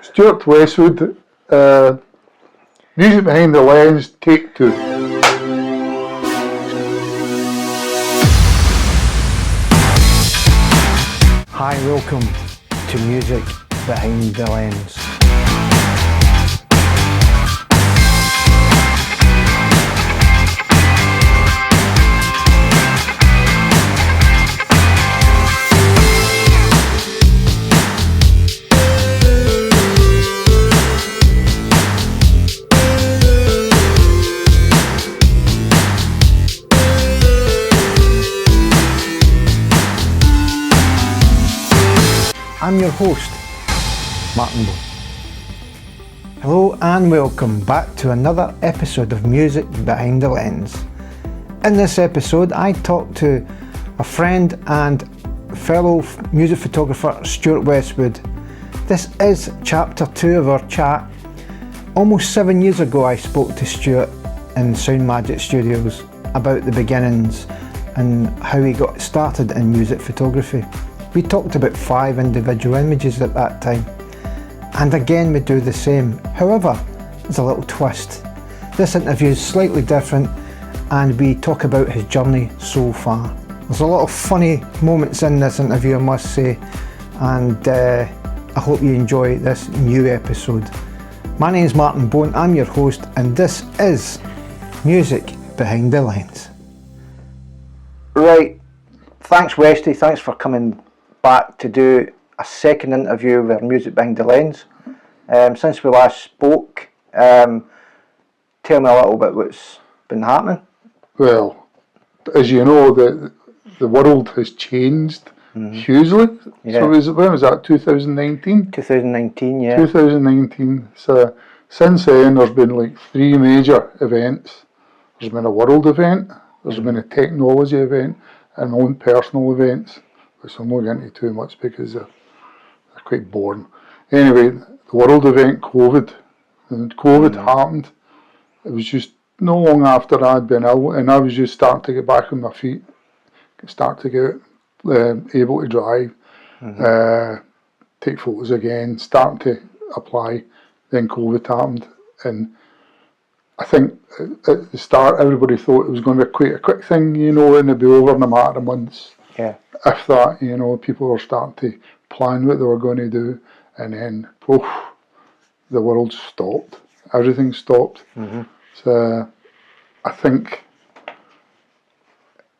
Stuart Westwood, Music Behind the Lens, take 2. Hi, welcome to Music Behind the Lens. I'm your host, Marc. Hello and welcome back to another episode of Music Behind the Lens. In this episode, I talked to a friend and fellow music photographer, Stuart Westwood. This is chapter 2 of our chat. Almost 7 years ago, I spoke to Stuart in Sound Magic Studios about the beginnings and how he got started in music photography. We talked about 5 individual images at that time, and again we do the same. However, there's a little twist. This interview is slightly different and we talk about his journey so far. There's a lot of funny moments in this interview, I must say, and I hope you enjoy this new episode. My name is Marc, I'm your host, and this is Music Behind the Lens. Right, thanks Westy, thanks for coming back to do a second interview with Music Behind the Lens. Since we last spoke, tell me a little bit what's been happening. Well, as you know, the world has changed hugely. Yeah. So when was that, 2019? 2019, yeah. 2019. So since then there's been like 3 major events. There's been a world event, there's been a technology event, and my own personal events, which I'll not get into too much because they're quite boring. Anyway, the world event, COVID. And COVID happened. It was just not long after I'd been ill, and I was just starting to get back on my feet, start to get able to drive, take photos again, starting to apply. Then COVID happened, and I think at the start everybody thought it was going to be quite a quick thing, and it'd be over in a matter of months. Yeah. If that, people were starting to plan what they were going to do, and then, poof, the world stopped. Everything stopped. So I think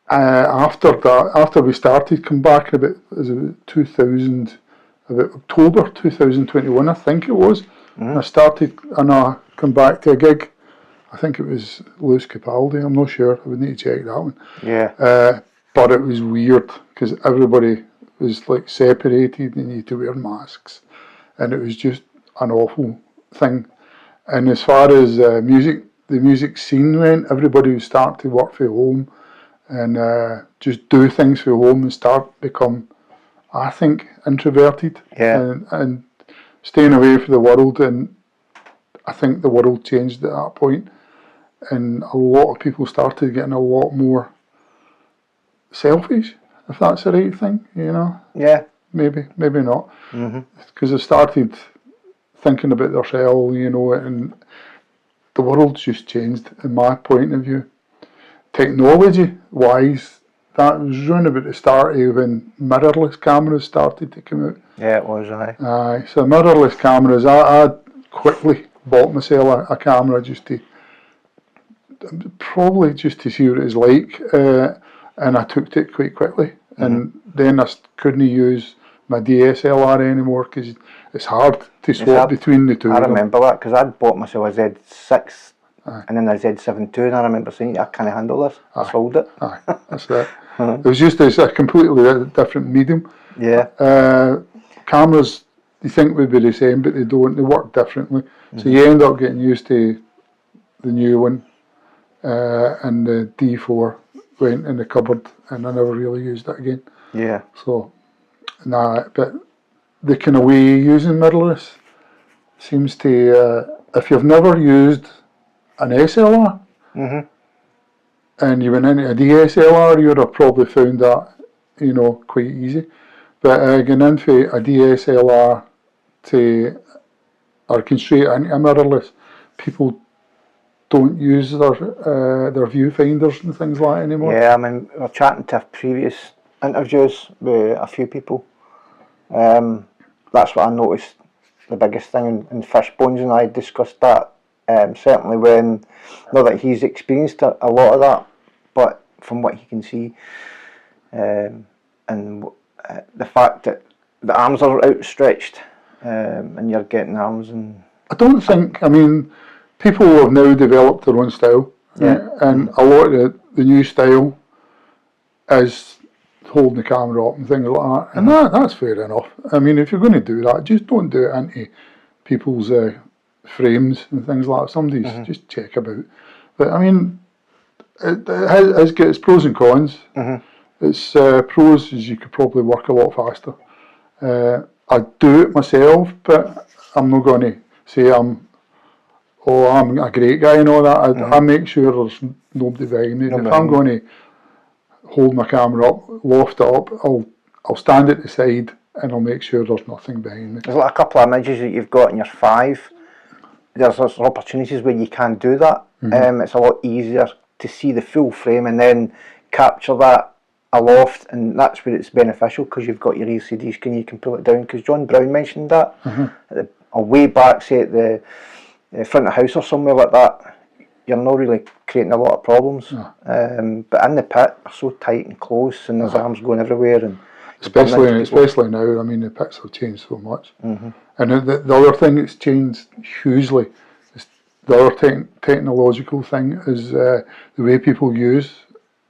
after that, after we started come back about October 2021, I think it was, and I come back to a gig. I think it was Lewis Capaldi, I'm not sure, I would need to check that one. Yeah. But it was weird because everybody was like separated and you had to wear masks, and it was just an awful thing. And as far as the music scene went, everybody was starting to work from home and just do things from home and start become, I think, introverted. Yeah. And staying away from the world. And I think the world changed at that point, and a lot of people started getting a lot more selfish, if that's the right thing, Yeah. Maybe not. Because they started thinking about themselves, and the world's just changed in my point of view. Technology-wise, that was around about the start of when mirrorless cameras started to come out. Yeah, it was, aye. So mirrorless cameras, I quickly bought myself a camera just to see what it was like. And I took to it quite quickly, and then I couldn't use my DSLR anymore because it's hard to swap between the two. I remember that because I'd bought myself a Z6 and then a Z7 II, and I remember saying, I can't handle this. I sold it. Aye, that's it. It was just a completely different medium. Yeah. Cameras, you think would be the same, but they don't. They work differently. So you end up getting used to the new one, and the D4 went in the cupboard, and I never really used it again. Yeah. So, but the kind of way using mirrorless seems to, if you've never used an SLR, and you went into a DSLR, you'd have probably found that, quite easy. But going into a DSLR to or can straight into a mirrorless, people don't use their viewfinders and things like that anymore. Yeah, I mean, we're chatting to previous interviews with a few people. That's what I noticed. The biggest thing in Fishbones, and I discussed that. Certainly when, not that he's experienced a lot of that, but from what he can see, and the fact that the arms are outstretched, and you're getting arms and... I don't think, I mean, people have now developed their own style, and a lot of the new style is holding the camera up and things like that, and that's fair enough. I mean, if you're going to do that, just don't do it into people's frames and things like that. Somebody's just check about. But I mean, it has got its pros and cons. Its pros is you could probably work a lot faster. I do it myself, but I'm not going to say I'm a great guy and all that. I make sure there's nobody behind me. If I'm going to hold my camera up, loft it up, I'll stand at the side and I'll make sure there's nothing behind me. There's like a couple of images that you've got in your 5. There's opportunities where you can do that. It's a lot easier to see the full frame and then capture that aloft, and that's where it's beneficial because you've got your LCD screen, you can pull it down. Because John Brown mentioned that a way back, say at the front of the house or somewhere like that, you're not really creating a lot of problems. But in the pit, they're so tight and close, and there's arms going everywhere, and especially now. I mean, the pits have changed so much. And the other thing that's changed hugely, is the other technological thing is the way people use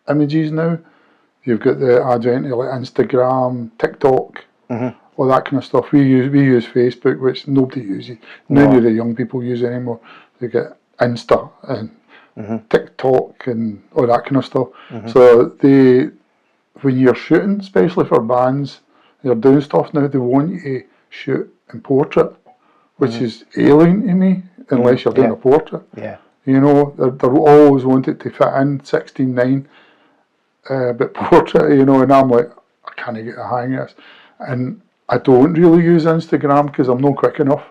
images now. You've got the advent of like Instagram, TikTok, all that kind of stuff. We use Facebook, which nobody uses. None of the young people use anymore. They get Insta and TikTok and all that kind of stuff. So when you're shooting, especially for bands, you're doing stuff now, they want you to shoot in portrait, which is alien to me, unless you're doing a portrait. You know, they always want it to fit in 16:9, but portrait, you know, and I'm like, I can't get a hang of this. And I don't really use Instagram because I'm not quick enough.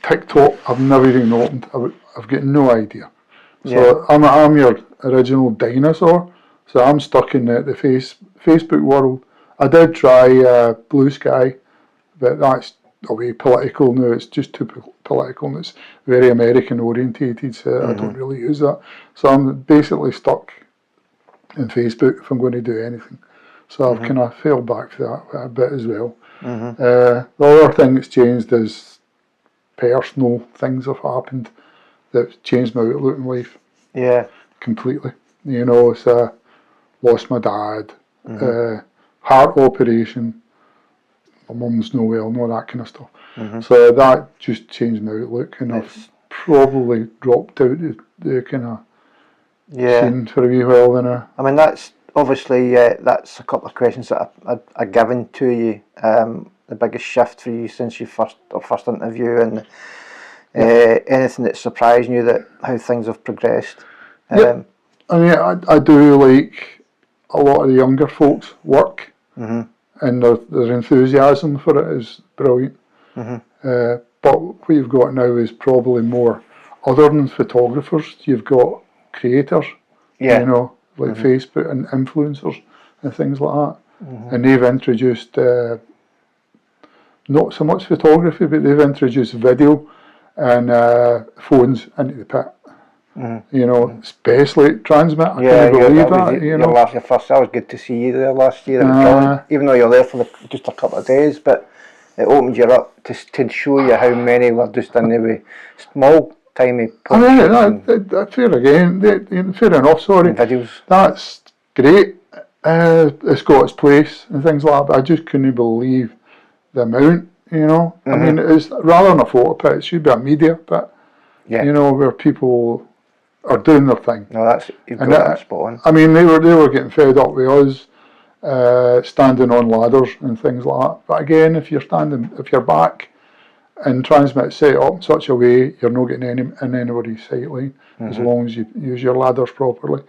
TikTok, I've never even opened. I've got no idea. So I'm your original dinosaur. So I'm stuck in the Facebook world. I did try Blue Sky, but that's a way political now. It's just too political and it's very American orientated, so I don't really use that. So I'm basically stuck in Facebook if I'm going to do anything. So I've kind of fell back to that a bit as well. The other thing that's changed is personal things have happened that changed my outlook in life. Completely. You know, so lost my dad, heart operation, my mum's no well, and all that kind of stuff. So that just changed my outlook, and I've probably dropped out the kind of scene for a wee while. Then I mean, that's obviously that's a couple of questions that are given to you. The biggest shift for you since your first interview, and anything that's surprising you, that how things have progressed. I mean, I do like a lot of the younger folks' work, and their enthusiasm for it is brilliant. But what you've got now is probably more, other than photographers, you've got creators, you know, like Facebook and influencers and things like that. And they've introduced not so much photography, but they've introduced video and phones into the pit. You know, especially Transmit. I can't believe that. You know, your first. That was good to see you there last year. Even though you're there for just a couple of days, but it opened you up to show you how many were just in the small, tiny. I mean, that's fair again. Fair enough. Sorry, videos. That's great. It's got its place and things like that. But I just couldn't believe the amount. You know, I mean, it's rather than a photo pit, it should be a media pit. You know, where people are doing their thing. No, you've got that spot on. I mean, they were getting fed up with us standing on ladders and things like that. But again, if you're back and Transmit set up in such a way, you're not getting in anybody's sight line as long as you use your ladders properly.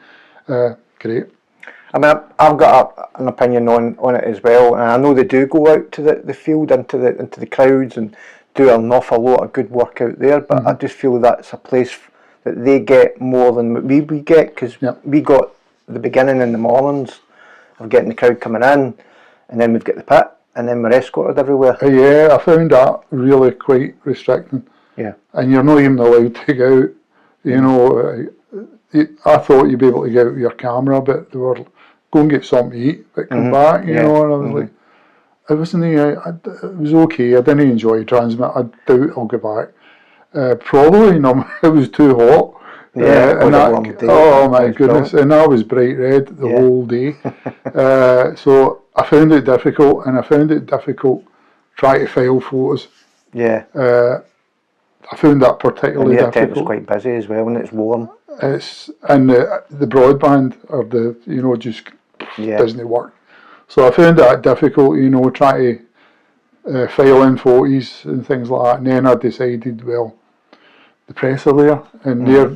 Great. I mean, I've got an opinion on it as well, and I know they do go out to the field, into the crowds, and do an awful lot of good work out there. But I just feel that's a place that they get more than what we get, because we got the beginning in the mornings of getting the crowd coming in, and then we've got the pit, and then we're escorted everywhere. Yeah, I found that really quite restricting. Yeah. And you're not even allowed to go out. You know, I thought you'd be able to get out with your camera, but they were go and get something to eat, but come back, you know, and I was like, it wasn't, it was okay, I didn't enjoy Transmit, I doubt I'll go back. Probably, it was too hot. Yeah, and oh my goodness, and I was bright red the whole day. So I found it difficult, and I found it difficult trying to file photos. Yeah. I found that particularly difficult. The tent was quite busy as well when it's warm. And the broadband, or just doesn't work. So I found that difficult, trying to file in photos and things like that. And then I decided, well, the press are there, and they're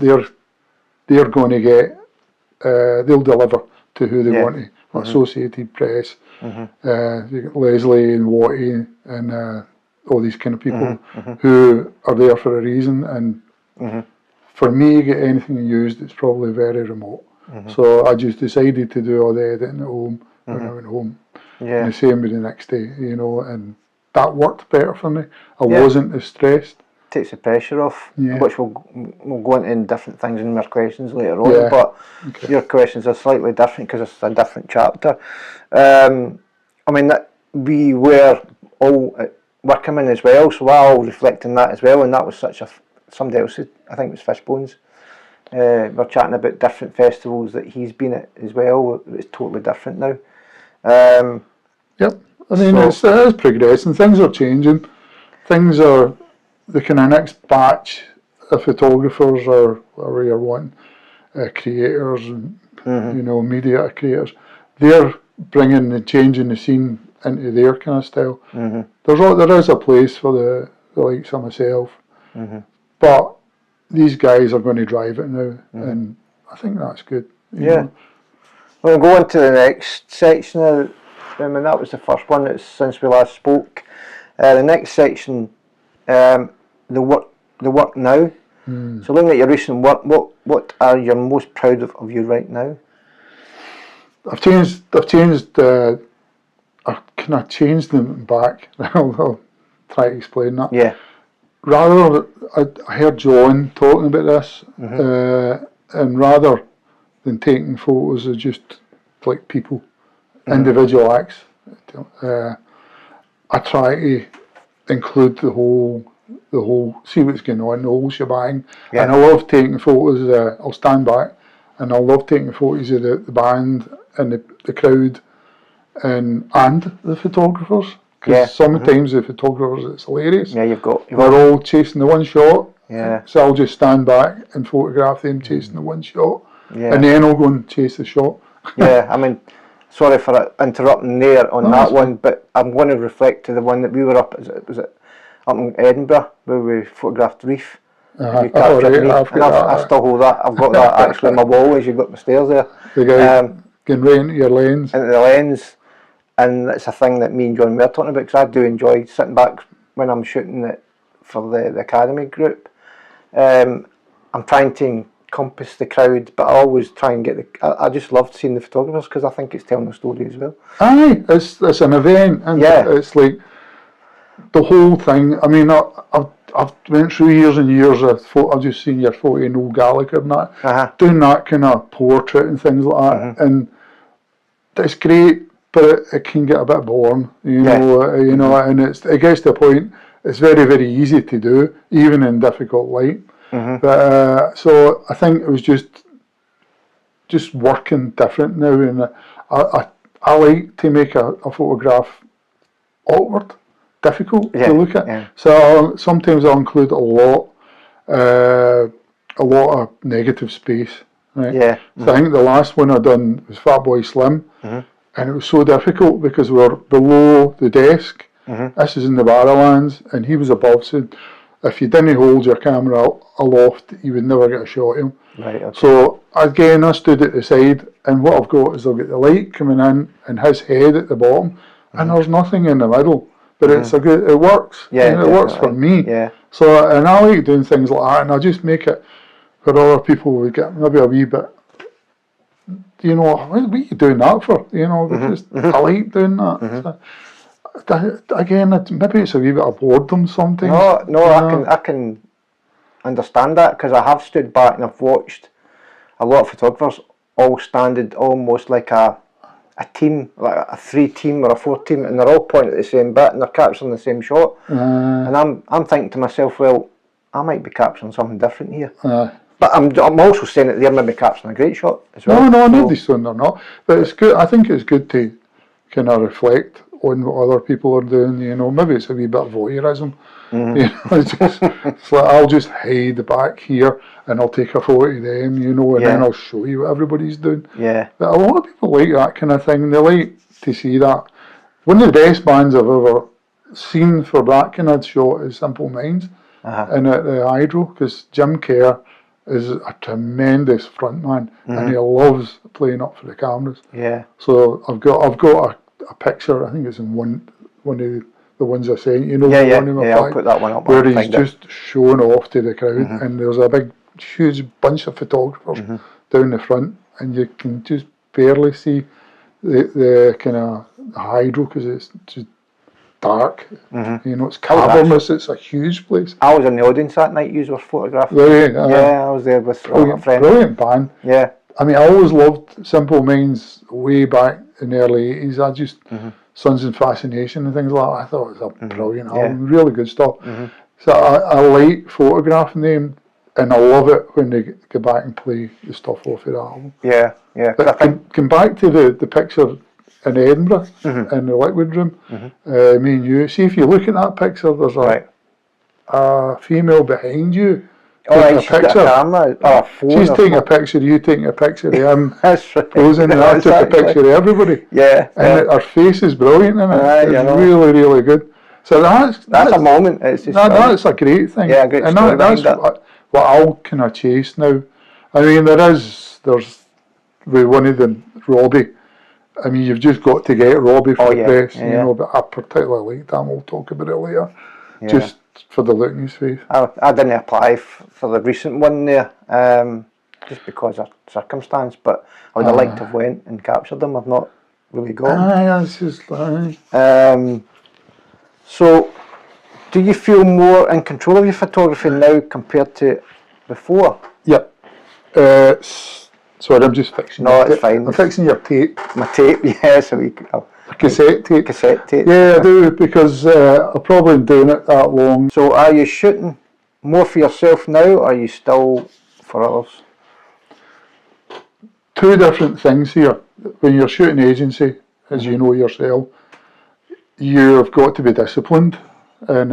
going to get, they'll deliver to who they want to. Associated Press, you got Leslie and Watty and all these kind of people who are there for a reason. And for me to get anything used, it's probably very remote. So I just decided to do all the editing at home when I went home. Yeah. And the same with the next day, and that worked better for me. I wasn't as stressed. Takes the pressure off, which we'll go into in different things in our questions later on. But your questions are slightly different because it's a different chapter. I mean, we were all at Wickham as well, so I'll reflect on that as well. And that was somebody else, I think it was Fishbones. We're chatting about different festivals that he's been at as well. It's totally different now. Yep, I mean, it is progressing. Things are changing. Things are the kind of next batch of photographers, or whatever you're wanting, creators and media creators. They're bringing the change in the scene into their kind of style. There is a place for the likes of myself, but these guys are going to drive it now, and I think that's good. You know? We'll go on to the next section now. I mean, that was the first one that's since we last spoke. The next section, the work now. So looking at your recent work, what are you most proud of you right now? I've changed. I kind of changed them back. I'll try to explain that. Yeah. Rather, I heard John talking about this, and rather than taking photos of just like people, individual acts, I try to include the whole, see what's going on, the whole shebang. Yeah. And I love taking photos. I'll stand back, and I love taking photos of the band and the crowd, and the photographers. Because sometimes the photographers, it's hilarious. Yeah, we're all chasing the one shot. Yeah. So I'll just stand back and photograph them chasing the one shot. Yeah. And then I'll go and chase the shot. Yeah, I mean, sorry for interrupting there on that one, but I'm going to reflect to the one that we were up. Was it up in Edinburgh where we photographed Reef? You captured me, and I still hold that. I've got that actually on my wall as you go up the stairs there. The guy getting right into your lens. Into the lens. And it's a thing that me and John were talking about, because I do enjoy sitting back when I'm shooting it for the Academy group. I'm trying to encompass the crowd, but I always try and get I just love seeing the photographers, because I think it's telling a story as well. Aye, it's an event, and it's like the whole thing. I mean, I've went through years and years of I've just seen your photo in Old Gallagher and that, doing that kind of portrait and things like that, and it's great. But it can get a bit boring, you know, and it gets to a point. It's very, very easy to do, even in difficult light. But so I think it was just working different now, and I like to make a photograph awkward, difficult to look at. Yeah. So sometimes I'll include a lot of negative space. Right? Yeah. So I think the last one I done was Fatboy Slim. And it was so difficult because we were below the desk. This is in the Barrowlands, and he was above. So if you didn't hold your camera aloft, you would never get a shot of him. Right. Okay. So again, I stood at the side, and what I've got is I've got the light coming in and his head at the bottom, and there's nothing in the middle. But it's a good, it works. Yeah, and it works for me. Yeah. So, and I like doing things like that, and I just make it where other people would get maybe a wee bit, you know, what are you doing that for? You know, because I like doing that. So, again, maybe it's a wee bit of boredom sometimes. No, I can understand that, because I have stood back and I've watched a lot of photographers all standing almost like a team, like a 3-team or a 4-team, and they're all pointing at the same bit and they're capturing the same shot. And I'm thinking to myself, well, I might be capturing something different here. But I'm also saying that they're maybe capturing a great shot as well. No, nobody's saying they're not. But it's good. I think it's good to kind of reflect on what other people are doing. You know, maybe it's a wee bit of voyeurism. You know, it's like I'll just hide back here and I'll take a photo of them, you know, and then I'll show you what everybody's doing. Yeah. But a lot of people like that kind of thing. They like to see that. One of the best bands I've ever seen for that kind of shot is Simple Minds, and at the Hydro, because Jim Kerr is a tremendous frontman, and he loves playing up for the cameras. Yeah. So I've got a picture. I think it's in one of the ones I sent. You know, I'll put that one up. Where he's just showing off to the crowd, and there's a big, huge bunch of photographers down the front, and you can just barely see the kind of Hydro, because it's just dark. You know, it's cavernous. It's a huge place. I was in the audience that night. You were photographing. I was there with a friend. Brilliant band. Yeah. I mean, I always loved Simple Minds way back in the early 80s. I just, Sons and Fascination and things like that, I thought it was a brilliant album, really good stuff. So I like photographing them, and I love it when they go back and play the stuff off of the album. Yeah. But I come back to the picture in Edinburgh, in the Liquid Room, me and you, see if you look at that picture, there's a female behind you. She's got a camera or a phone. She's taking a picture of you, taking a picture of him. That's right. Posing, and I took a picture of everybody. Yeah. And her face is brilliant in it. It's really, really good. So that's a moment. It's just that's a great thing. Yeah, great and story that's what I'll kind of chase now. I mean, there's with one of them, Robbie. I mean, you've just got to get Robbie for the best, you know. But I particularly like that. We'll talk about it later. Yeah. Just for the look in his face. I didn't apply for the recent one there, just because of circumstance. But I would have liked to have went and captured them. I've not really gone. It's just. So, do you feel more in control of your photography now compared to before? Yep. Sorry, I'm just fixing. No, it's fine. I'm fixing your tape. My tape, yeah. So we. Cassette tape. Cassette tape. Yeah, I do, because I've probably been doing it that long. So are you shooting more for yourself now, or are you still for others? Two different things here. When you're shooting agency, as you know yourself, you've got to be disciplined, and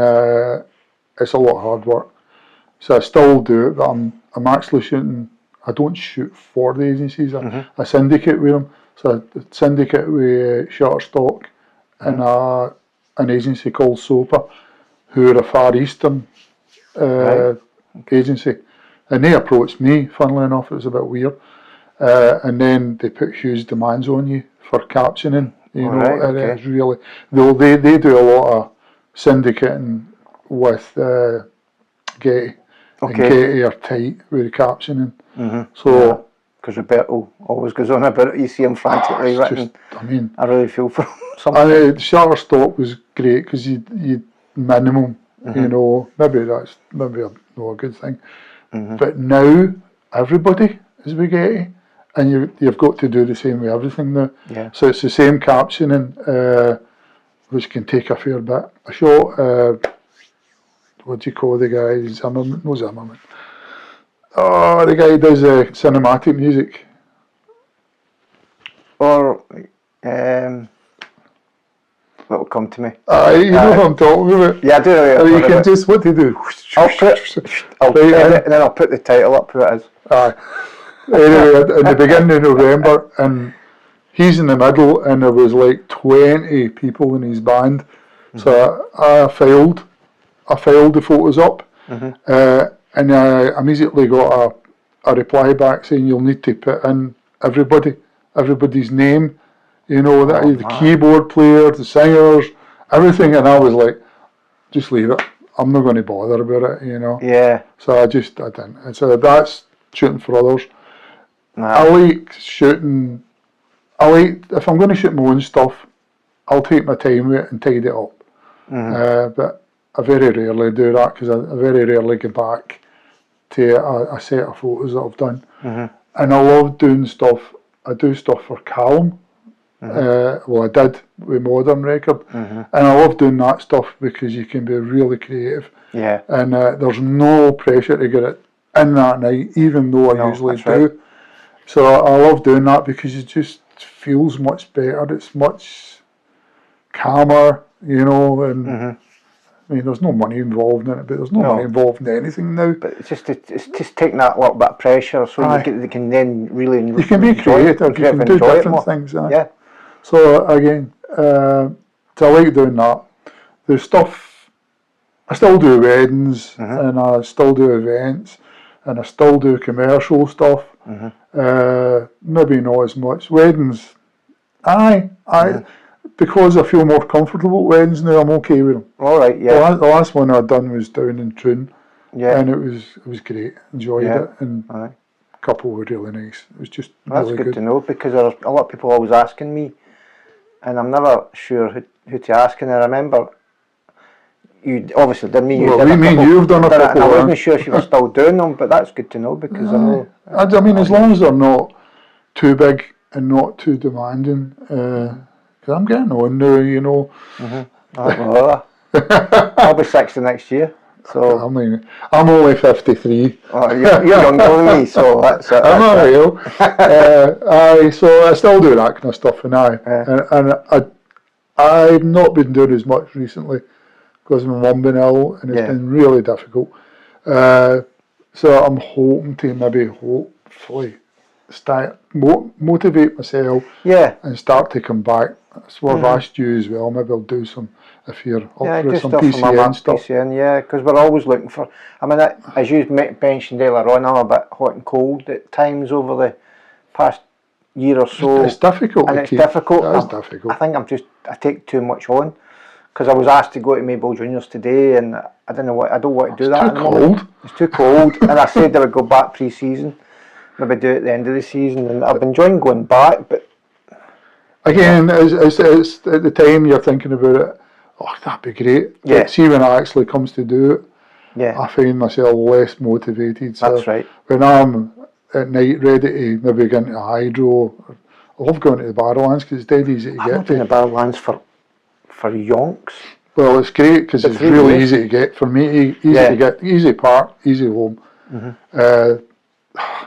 it's a lot of hard work. So I still do it, but I'm actually shooting. I don't shoot for the agencies. I syndicate with them. So I syndicate with Shutterstock and an agency called SOPA, who are a Far Eastern agency. And they approached me, funnily enough. It was a bit weird. And then they put huge demands on you for captioning. You know, and it's really, though they do a lot of syndicating with Getty. And Getty are tight with the captioning. So. Because Roberto always goes on about it. You see him frantically written. I really feel for him. Shutterstock was great because you minimum, you know, maybe that's not a good thing. But now everybody is with Getty, and you've got to do the same with everything now. Yeah. So it's the same captioning, which can take a fair bit. I shot, what do you call the guy? Zimmerman. Oh, the guy who does cinematic music. Or, that'll come to me. You know what I'm talking about. Yeah, I do. You can just, what do you do? I'll and then I'll put the title up, who it is. Anyway, in the beginning of November, and he's in the middle, and there was like 20 people in his band. So I filed the photos up. And I immediately got a reply back saying you'll need to put in everybody's name, the keyboard player, the singers, everything, and I was like, just leave it. I'm not going to bother about it, Yeah. So I didn't. And so that's shooting for others. Nah. I like shooting. If I'm going to shoot my own stuff, I'll take my time with it and tidy it up. But I very rarely do that because I very rarely get back to a set of photos that I've done. And I love doing stuff. I do stuff for Callum. I did with Modern Record, and I love doing that stuff because you can be really creative. Yeah. And there's no pressure to get it in that night, even though I usually do. Right. So I love doing that because it just feels much better. It's much calmer, and I mean, there's no money involved in it, but there's no money involved in anything now. But it's just taking that little bit of pressure, so you can then really you can be creative. You can do different things. Yeah. So again, so I like doing that. The stuff, I still do weddings, and I still do events, and I still do commercial stuff. Maybe not as much weddings. Because I feel more comfortable at weddings now, I'm okay with them. All right, yeah. The last one I'd done was down in Troon, and it was great. Enjoyed it, and a couple were really nice. It was just really good to know, because there's a lot of people always asking me, and I'm never sure who to ask. And I remember you obviously did me. You've done a couple. I wasn't sure if you were still doing them, but that's good to know because I know. I mean, as long as they're not too big and not too demanding. Because I'm getting on now, I'll be 60 next year. So I mean, I'm only 53. Oh, you're younger than me, so that's it. I'm not real. So I still do that kind of stuff, and I've not been doing as much recently because my mum been ill, and it's been really difficult. So I'm hoping to hopefully start motivate myself, and start to come back. So I've asked you as well. Maybe I'll do some if you're up for some PCN stuff. Because we're always looking for. I mean, as you mentioned earlier on, I'm a bit hot and cold at times over the past year or so. It's difficult, and it's difficult. It is difficult. I think I take too much on, because I was asked to go to Maybell Juniors today, and I don't want to do that. It's too cold, and I said I would go back pre-season, maybe do it at the end of the season, and I've been enjoying going back, but. Again, it's at the time you're thinking about it, that'd be great. But see, when it actually comes to do it, I find myself less motivated. So that's right. When I'm at night ready to maybe get into hydro, I love going to the Barrowlands because it's dead easy to get to. I've been to the Barrowlands for yonks. Well, it's great because it's really easy to get. For me, easy to get, easy park, easy home. The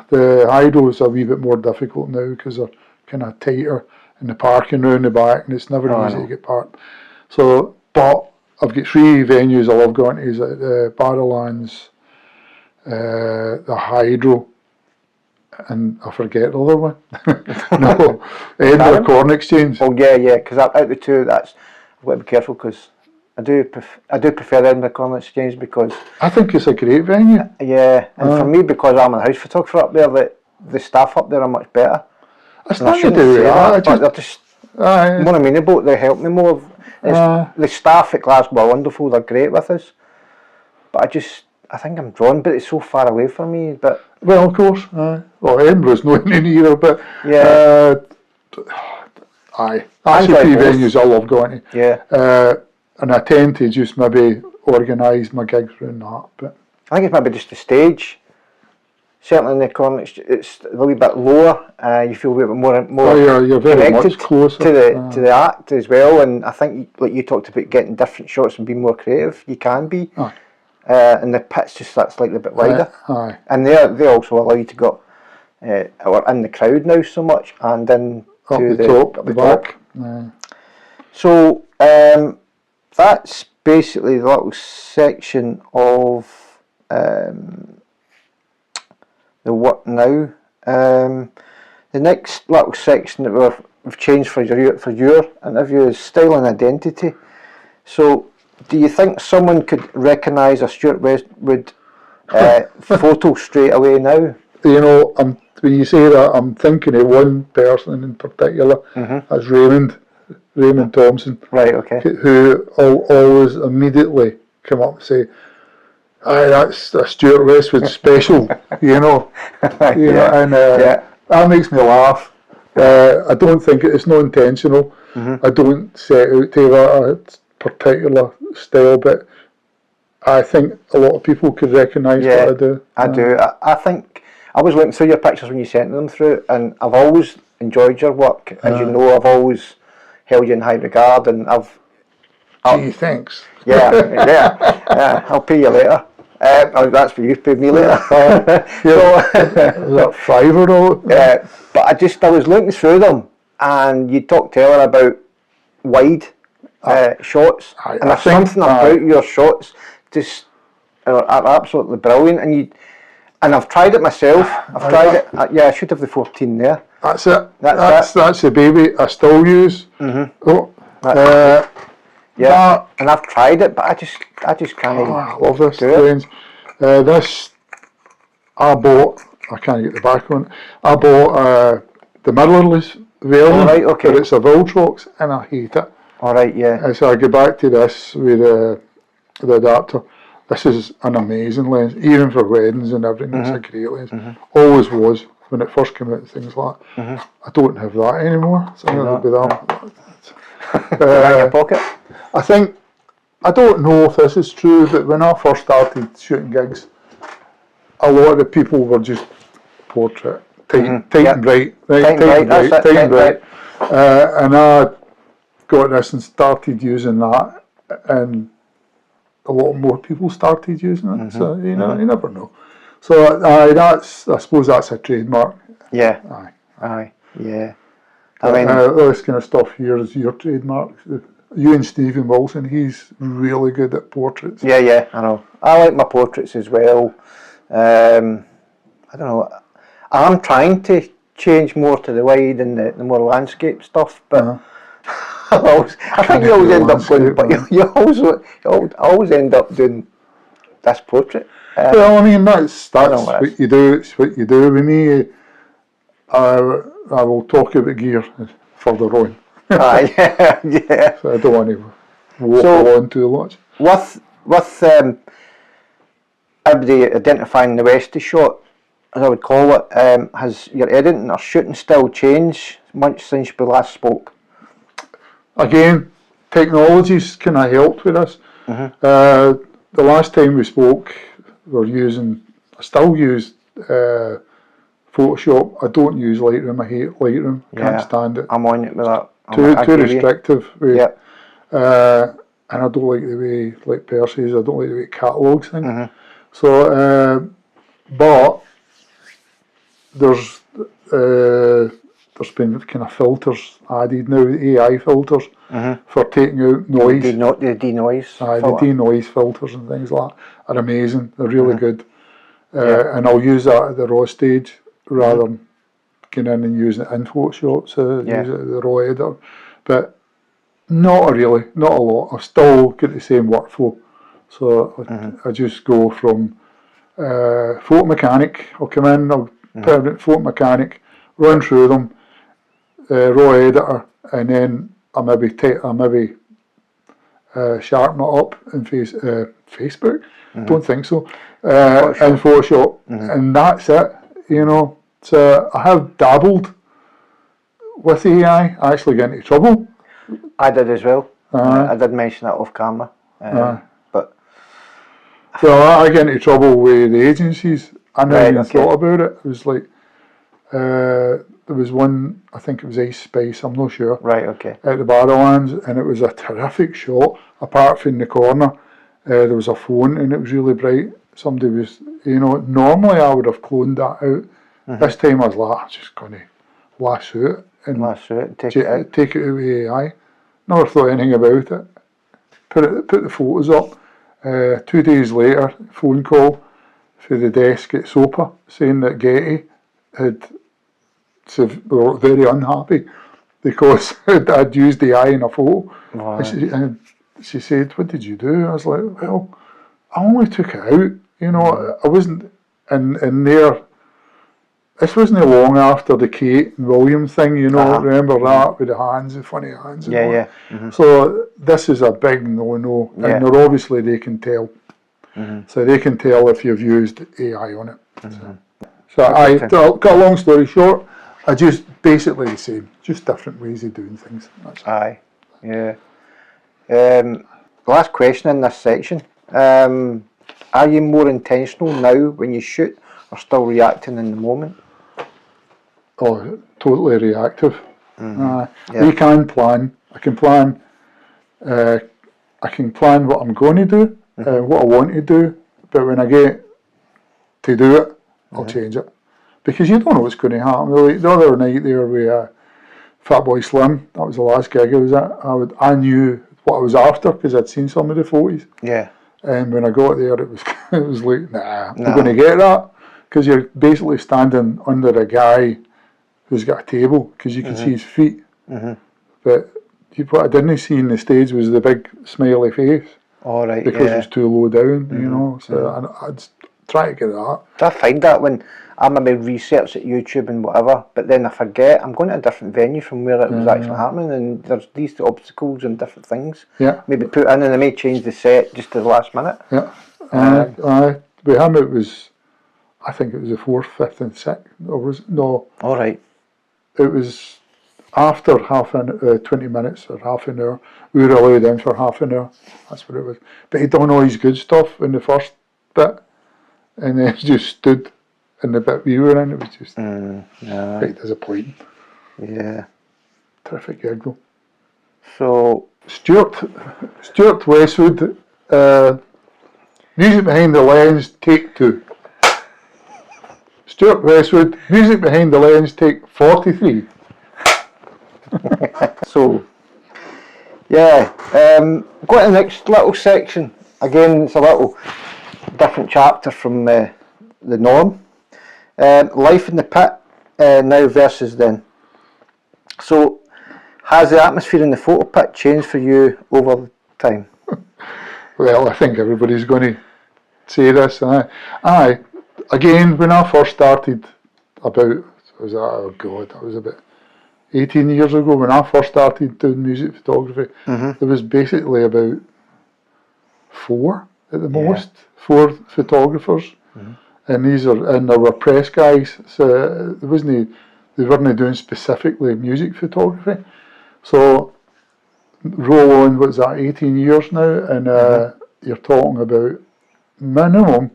hydros are a wee bit more difficult now because they're kind of tighter. In the parking round the back, and it's never easy to get parked. So, but I've got 3 venues I love going to: is at the Barrowlands, the Hydro, and I forget the other one. No, Edinburgh Corn Exchange. Oh yeah, because out of the two, I've got to be careful because I do prefer Edinburgh Corn Exchange because I think it's a great venue. Yeah, and for me, because I'm a house photographer up there, the staff up there are much better. It's nothing to do with that. They're just more amenable. They help me more. The staff at Glasgow are wonderful. They're great with us. But I think I'm drawn. But it's so far away from me. But well, of course. Well, Edinburgh's not in either. But that's the 3 venues I love going to. Yeah. And I tend to just maybe organise my gigs around that. But I think it's maybe just the stage. Certainly in the corner, it's a little bit lower. You feel a bit more you're very much closer to the act as well. And I think, like you talked about, getting different shots and being more creative. You can be, and the pit's just that slightly bit wider. And they also allow you to go or in the crowd now so much, and then up to the top, the back. So that's basically the little section of. The what now? The next little section that we've changed for your interview is style and identity. So, do you think someone could recognise a Stuart Westwood photo straight away now? you know, when you say that, I'm thinking of one person in particular. That's Raymond Thompson. Right, okay. Who always immediately come up and say, "Aye, that's a Stuart Westwood special," you know. And that makes me laugh. I don't think it's not intentional. I don't set out to have a particular style, but I think a lot of people could recognise what I do. I do. I think I was looking through your pictures when you sent them through, and I've always enjoyed your work. As you know, I've always held you in high regard, and Gee, thanks. Yeah. I'll pay you later. That's for you. Pay me later. Is that $5 or? But I was looking through them, and you talked earlier about wide shots, and there's something about your shots just are absolutely brilliant. And I've tried it myself. I've tried it. I should have the 14 there. That's it. That's the baby I still use. And I've tried it, but I just can't. I love this range. This I bought. I can't get the back on it. I bought the mirrorless version. Right, okay. But it's a Viltrox, and I hate it. All right, yeah. And so I go back to this with the adapter. This is an amazing lens, even for weddings and everything. It's a great lens. Always was when it first came out. Things like that. I don't have that anymore. So it'll be that. In your pocket. I don't know if this is true, but when I first started shooting gigs, a lot of the people were just portrait, tight and bright, tight and bright. And I got this and started using that, and a lot more people started using it. So you never know. So I suppose that's a trademark. Yeah. Aye. Yeah. I mean, this kind of stuff here is your trademark. You and Stephen Wilson, he's really good at portraits. Yeah, I know. I like my portraits as well. I don't know. I'm trying to change more to the wide and the more landscape stuff, but I think you always end up going. But you always end up doing this portrait. Well, I mean that's what you do. It's what you do. With me, I will talk about gear further on. Yeah. So I don't want to walk on too much. With everybody identifying the Westie shot, as I would call it, has your editing or shooting style changed much since we last spoke? Again, technology's kind of helped with this. The last time we spoke, I still use Photoshop. I don't use Lightroom. I hate Lightroom. Can't stand it. I'm on it with that. Too restrictive. And I don't like the way, like Percy's, I don't like the way it catalogues things. So, but there's been kind of filters added now, AI filters for taking out noise. The denoise. The denoise filters and things like that are amazing. They're really good. And I'll use that at the raw stage rather than going in and using it in Photoshop, so use it at the raw editor. But not a lot. I've still got the same workflow. So I just go from Photo Mechanic. I'll come in, I'll permanent Photo Mechanic, run through them, raw editor, and then I maybe sharpen it up in Facebook. Don't think so. In Photoshop, and that's it. So I have dabbled with AI. I actually got into trouble. I did as well. I did mention that off camera. But so I get into trouble with the agencies. I never even thought about it. It was like there was one, I think it was Ice Spice, I'm not sure. Right, okay. At the Barrowlands, and it was a terrific shot. Apart from the corner, there was a phone, and it was really bright. Somebody was, normally I would have cloned that out. This time I was like, I'm just going to lasso it and take it out with AI. Never thought anything about it. Put the photos up. 2 days later, phone call for the desk at SOPA saying that Getty were very unhappy because I'd used AI in a photo. Wow. And she said, "What did you do?" I was like, "Well, I only took it out. I wasn't in their this wasn't long after the Kate and William thing, you know. Uh-huh. Remember that with the hands, the funny hands. And Yeah, all yeah. that. So this is a big no-no, Yeah. and they're obviously they can tell. So they can tell if you've used AI on it. So I cut a long story short, I just basically the same, just different ways of doing things. That's it. Aye, yeah. Last question in this section. Are you more intentional now when you shoot, or still reacting in the moment? Oh, totally reactive. Yeah. We can plan. I can plan. I can plan what I'm going to do, what I want to do. But when I get to do it, I'll change it because you don't know what's going to happen. Like the other night there with Fatboy Slim, that was the last gig I was at. I knew what I was after because I'd seen some of the photos. Yeah. And when I got there, it was like, nah, I'm going to get that because you're basically standing under a guy who's got a table because you can see his feet. But what I didn't see in the stage was the big smiley face. All right. Because it was too low down, you know. So I'd try to get that. I find that when I maybe research at YouTube and whatever, but then I forget I'm going to a different venue from where it was actually happening, and there's these obstacles and different things. Yeah. Maybe put in, and they may change the set just to the last minute. Yeah. With him, it was, I think it was the 4th, 5th, and 6th. Or was it? No. All right. It was after 20 minutes or half an hour. We were allowed in for half an hour. That's what it was. But he'd done all his good stuff in the first bit, and then he just stood in the bit we were in. It was just quite disappointing. Yeah. Terrific gig though. So Stuart Westwood, music behind the lens, take 2. Stuart Westwood, music behind the lens, take 43. So, yeah, go to the next little section. Again, it's a little different chapter from the norm. Life in the pit, now versus then. So, has the atmosphere in the photo pit changed for you over time? Well, I think everybody's going to say this. Again, when I first started that was about 18 years ago, when I first started doing music photography, there was basically about 4 at the most, 4 photographers, and there were press guys, so they weren't doing specifically music photography. So roll on, what's that, 18 years now, and you're talking about minimum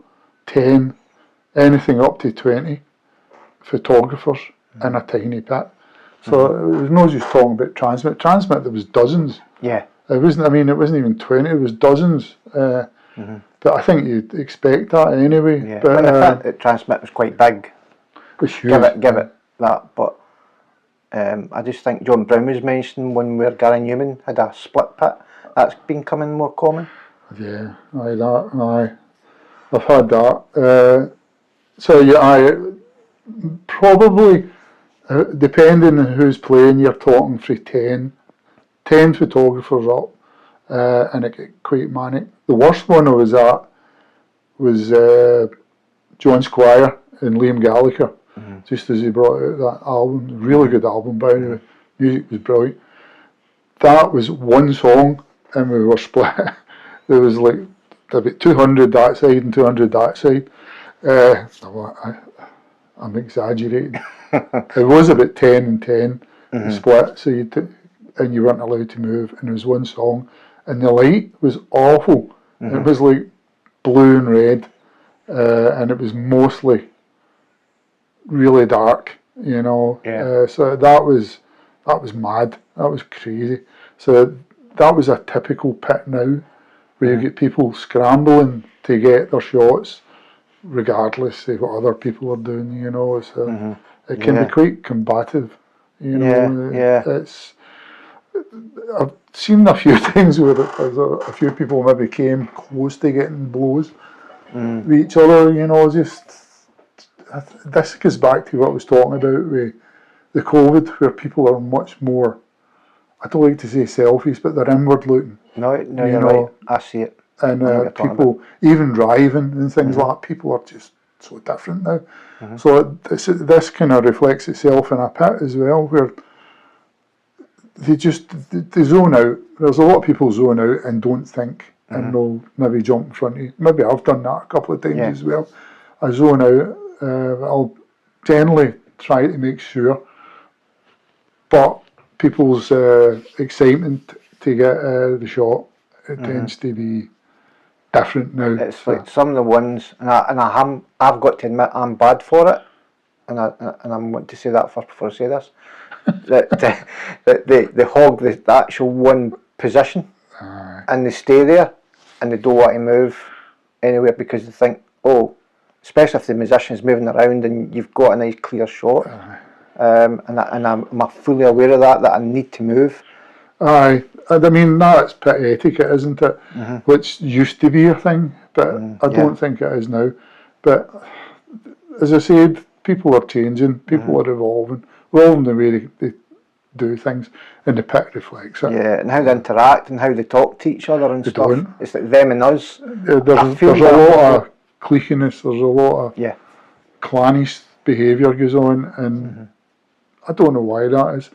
10, anything up to 20 photographers in a tiny pit. So it was not just talking about transmit. Transmit, there was dozens. Yeah. It wasn't even 20, it was dozens. But I think you'd expect that anyway. Yeah. But When the pit at transmit was quite big. it was huge. Give it that, but I just think John Brown was mentioning when where Gary Newman had a split pit. That's been becoming more common. Yeah, I've had that. So yeah, probably, depending on who's playing, you're talking for 10 photographers up, and it get quite manic. The worst one I was at was John Squire and Liam Gallagher, just as he brought out that album. Really good album, by the way. Music was brilliant. That was one song, and we were split. There was like about 200 that side and 200 that side. I'm exaggerating. It was about 10 and 10 split, so you weren't allowed to move, and there was one song, and the light was awful. It was like blue and red, and it was mostly really dark, you know. So that was mad. That was crazy. So that was a typical pit now, where you get people scrambling to get their shots, regardless of what other people are doing, you know. So it can be quite combative, you know. It's, I've seen a few things where a few people maybe came close to getting blows with each other, you know. This goes back to what I was talking about with the COVID, where people are much more, I don't like to say selfish, but they're inward looking. No, you're right. I see it. And people, even driving and things like that, people are just so different now. So this kind of reflects itself in a pit as well, where they zone out. There's a lot of people zone out and don't think, and they'll maybe jump in front of you. Maybe I've done that a couple of times as well. I zone out. I'll generally try to make sure, but people's excitement to get the shot, it tends to be different now. It's like some of the ones, I've got to admit I'm bad for it, and I want to say that first before I say this. that they hog the actual one position, and they stay there, and they don't want to move anywhere because they think, oh, especially if the musician's moving around and you've got a nice clear shot, and I'm fully aware of that I need to move. Aye, I mean that's pit etiquette, isn't it? Which used to be a thing, but I don't think it is now. But as I said, people are changing, people are evolving the way they do things, and the pit reflects it. Yeah, and how they interact and how they talk to each other and stuff. Don't. It's like them and us. There's a lot of cliquiness, there's a lot of clannish behaviour goes on, and I don't know why that is.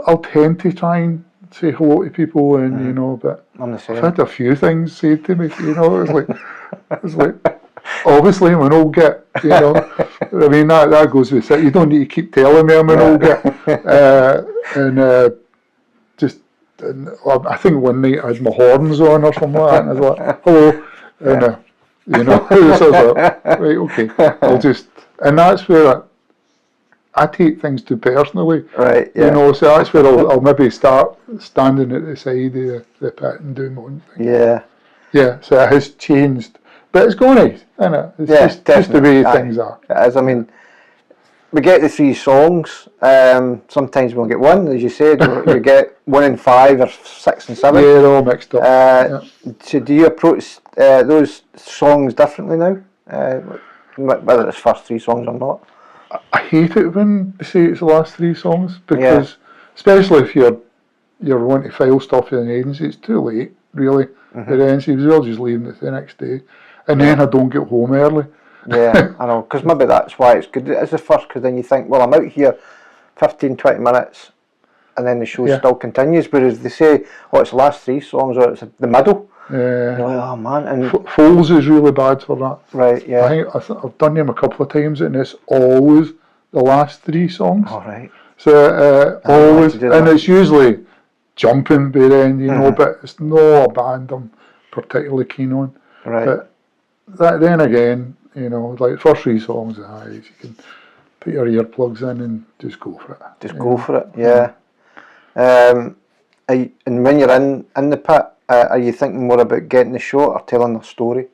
I'll tend to try and say hello to people, and you know, but I've had a few things said to me, you know, it's like obviously I'm an old git, you know. I mean that goes with it. You don't need to keep telling me I'm an old git. And I think one night I had my horns on or something like that, and I was like, hello, and you know, so I was like, right, okay, I'll just, and that's where I take things too personally, right? Yeah. You know, so that's where I'll maybe start standing at the side of the pit and doing my own thing. Yeah. Yeah, so it has changed, but it's going nice, isn't it? It's just the way things are. It is. I mean, we get the 3 songs. Sometimes we'll get one, as you said. You get 1 and 5 or 6 and 7. Yeah, they're all mixed up. So do you approach those songs differently now? Whether it's first 3 songs or not? I hate it when they say it's the last 3 songs, because especially if you're wanting to file stuff in an agency, it's too late, really. The agency was well just leaving it the next day, and then I don't get home early. Yeah, I know, because maybe that's why it's good as the first, because then you think, well, I'm out here 15-20 minutes, and then the show still continues, whereas they say, oh, it's the last 3 songs, or it's the middle. Yeah. You're like, oh man. And Foles is really bad for that. Right, yeah. I think I've done them a couple of times, and it's always the last 3 songs. All right. So always, and it's usually jumping by then, you know, but it's not a band I'm particularly keen on. Right. But then again, you know, like first 3 songs, you can put your earplugs in and just go for it. Just go for it, yeah. And when you're in the pit, are you thinking more about getting the shot or telling the story?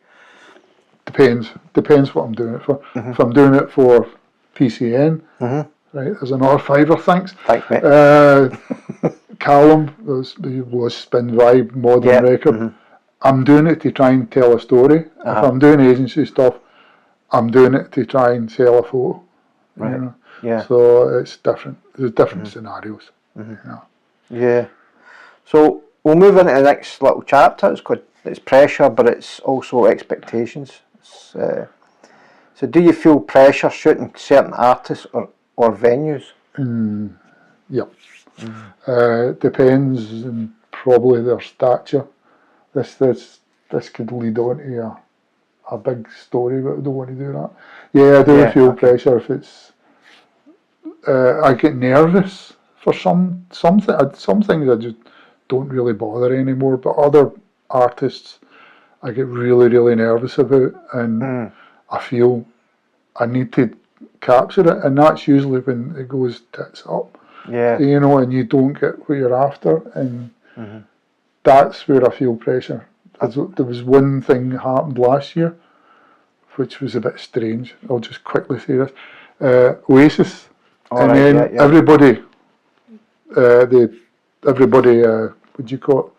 Depends what I'm doing it for. If I'm doing it for PCN, right, there's another $5, thanks. Thanks, mate. Callum was Spin Vibe modern record. I'm doing it to try and tell a story. If I'm doing agency stuff, I'm doing it to try and sell a photo. Right. You know? Yeah. So it's different. There's different scenarios. You know? Yeah. So we'll move into the next little chapter. It's pressure, but it's also expectations. So do you feel pressure shooting certain artists or venues? Yep. Depends on probably their stature. This could lead on to a big story, but I don't want to do that. Yeah, I do feel pressure if it's. I get nervous for some things. I just don't really bother anymore. But other artists, I get really, really nervous about, and I feel I need to capture it, and that's usually when it goes tits up. Yeah. You know, and you don't get what you're after, and that's where I feel pressure. There was one thing that happened last year, which was a bit strange. I'll just quickly say this. Oasis, everybody, what do you call it,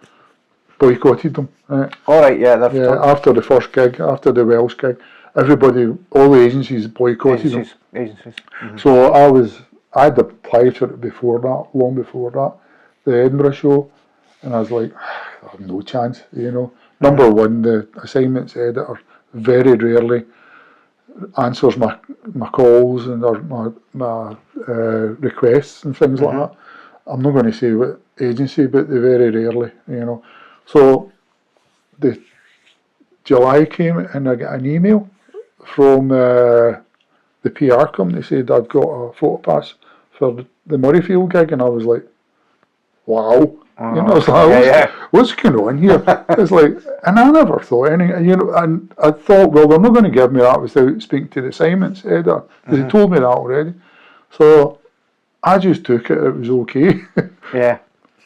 boycotted them. Right? All right, after the first gig, after the Welsh gig, all the agencies boycotted them. Agencies. So I'd applied for it before that, long before that, the Edinburgh show, and I was like, I have no chance, you know. Number one, the assignments editor very rarely answers my calls and or my requests and things like that. I'm not going to say what agency, but they very rarely, So the July came and I got an email from the PR company said I'd got a photo pass for the Murrayfield gig, and I was like, wow. It's like, what's going on here? It's like, and I never thought any, and I thought, well, they're not going to give me that without speaking to the Simon's editor, because they told me that already. So I just took it was okay. Yeah.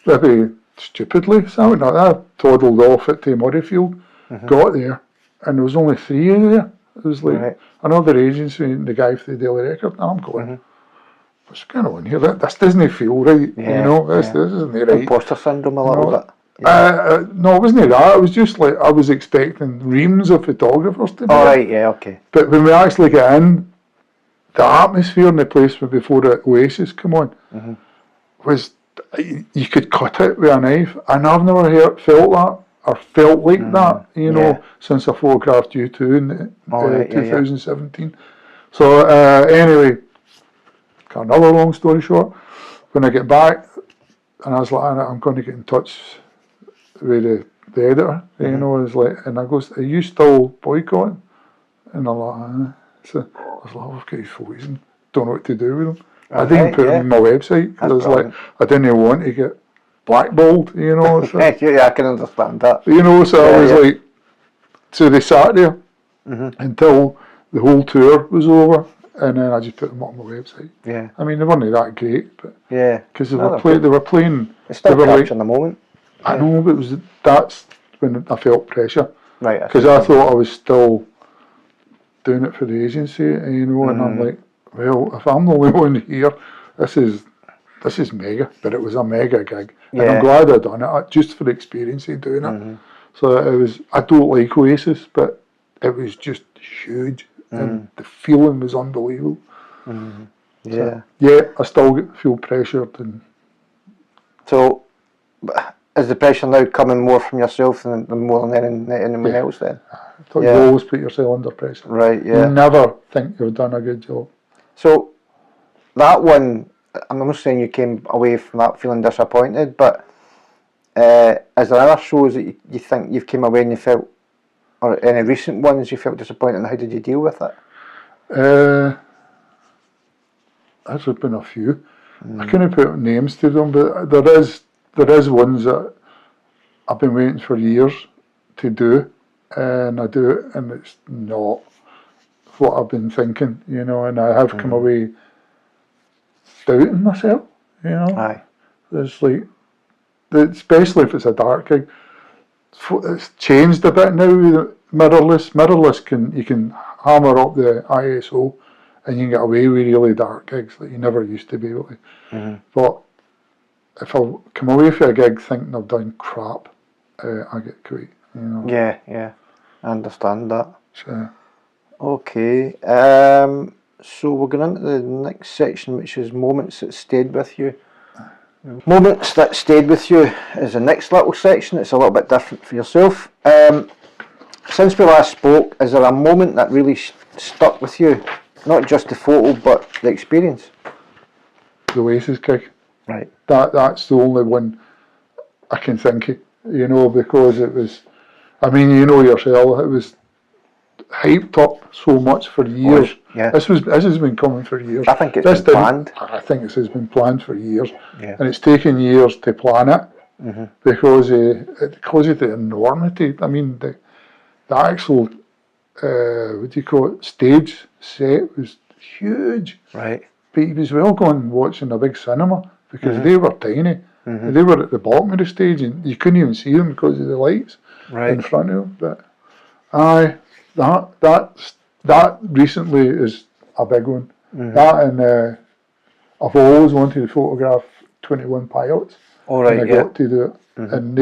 Maybe stupidly, something like that. I toddled off at Murrayfield, got there, and there was only 3 in there. It was like another agency and the guy for the Daily Record, and I'm going, what's going on here? This doesn't feel right, this isn't right. Imposter syndrome a little bit. No, it wasn't that. It was just like I was expecting reams of photographers to be there. Okay. But when we actually get in, the atmosphere in the place before the Oasis come on was, you could cut it with a knife, and I've never felt that or felt like that, since I photographed U2 in 2017. So anyway, got another long story short. When I get back, and I was like, I'm going to get in touch with the editor, it's like, and I goes, are you still boycotting? And I'm like, so I was like, I've got his photos and don't know what to do with them. I didn't put them on my website because I was like, I didn't want to get blackballed, So, I can understand that. So I was like, so they sat there until the whole tour was over, and then I just put them up on my website. Yeah. I mean, they weren't that great, but because they were playing. It's still capturing the moment. I know, but that's when I felt pressure. Right. Because I thought I was still doing it for the agency, and I'm like, well, if I'm the only one here, this is mega. But it was a mega gig, and I'm glad I'd done it just for the experience of doing it. So it was. I don't like Oasis, but it was just huge, and the feeling was unbelievable. Yeah. So, I still feel pressured, and so. Is the pressure now coming more from yourself than more than anyone else then? I thought you always put yourself under pressure. Right, yeah. You never think you've done a good job. So, that one, I'm not saying you came away from that feeling disappointed, but is there other shows that you think you've came away and you felt, or any recent ones you felt disappointed, and how did you deal with it? There's been a few. I couldn't put names to them, but there is ones that I've been waiting for years to do, and I do it, and it's not what I've been thinking, and I have come away doubting myself, Aye. It's like, especially if it's a dark gig, it's changed a bit now. Mirrorless, you can hammer up the ISO, and you can get away with really dark gigs that you never used to be able to. But if I come away from a gig thinking I've done crap, I get quite, Yeah, I understand that. So. Okay, so we're going into the next section, which is moments that stayed with you. Moments that stayed with you is the next little section. It's a little bit different for yourself. Since we last spoke, is there a moment that really stuck with you? Not just the photo, but the experience? The Oasis gig. Right. That's the only one I can think of, because it was, I mean, yourself, it was hyped up so much for years. Yeah. This has been coming for years. I think it's been planned. I think this has been planned for years. Yeah. And it's taken years to plan it because of the enormity. I mean, the actual, stage set was huge. Right. But he was well going watching a big cinema because they were tiny. They were at the bottom of the stage and you couldn't even see them because of the lights in front of them. But that recently is a big one. That, and I've always wanted to photograph 21 Pilots. And I got to do it. And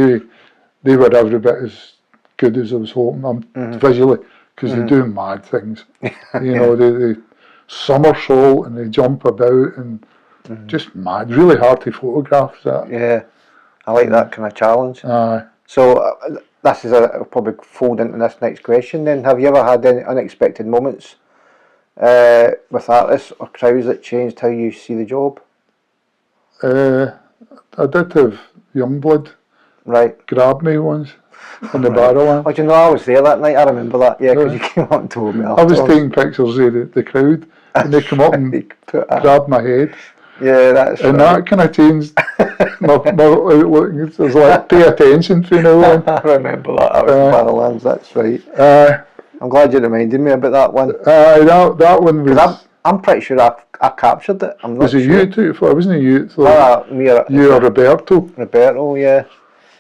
they were every bit as good as I was hoping, visually, because they do mad things. They somersault and they jump about and just mad, really hard to photograph that. Yeah, I like that kind of challenge. So this is probably fold into this next question then. Have you ever had any unexpected moments with artists or crowds that changed how you see the job? I did have Youngblood Right. grab me once in the Barrowland. Oh, do you know, I was there that night, I remember that, yeah, because you came up and told me I was taking pictures of the crowd, and they come up and grabbed my head. Yeah, that's and right. that kind of changed my outlook. It was like, pay attention from now on. I remember that, I was in Barrowlands, that's right. I'm glad you reminded me about that one. That one was... I'm pretty sure I captured it. I'm not was it sure. you too? It wasn't you. Me or you or Roberto. Roberto, yeah.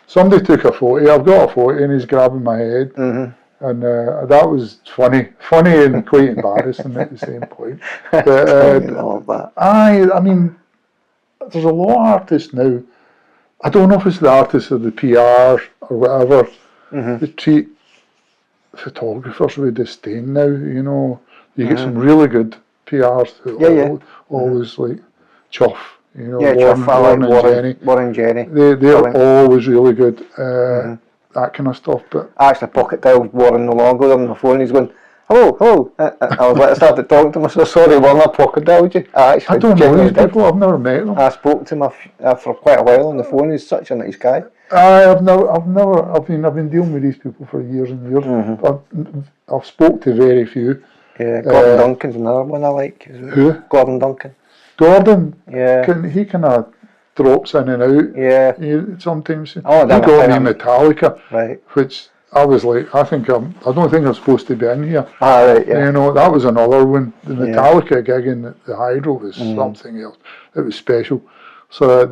Somebody took a photo. I've got a photo, and he's grabbing my head. And that was funny and quite embarrassing at the same point. But, I love that. I mean, there's a lot of artists now. I don't know if it's the artists or the PR or whatever. They treat photographers with disdain now. You know, you get some really good PRs who always like chuff. You know, Warren and Jenny. They're always really good. That kind of stuff. But I actually pocket dialed Warren no longer on my phone. He's going, hello. I was like, I started talking to him. I said, sorry, Warren, I pocket dialed you. I don't know these people. I've never met them. I spoke to him for quite a while on the phone. He's such a nice guy. I've been dealing with these people for years and years. But I've spoke to very few. Yeah, Gordon Duncan's another one I like. Who? Gordon Duncan. Gordon. Yeah. He kind of drops in and out. Yeah. Sometimes. Oh, he got me Metallica. Right. Which I was like, I don't think I'm supposed to be in here. Right, yeah. You know, that was another one. The Metallica gig in the Hydro was something else. It was special. So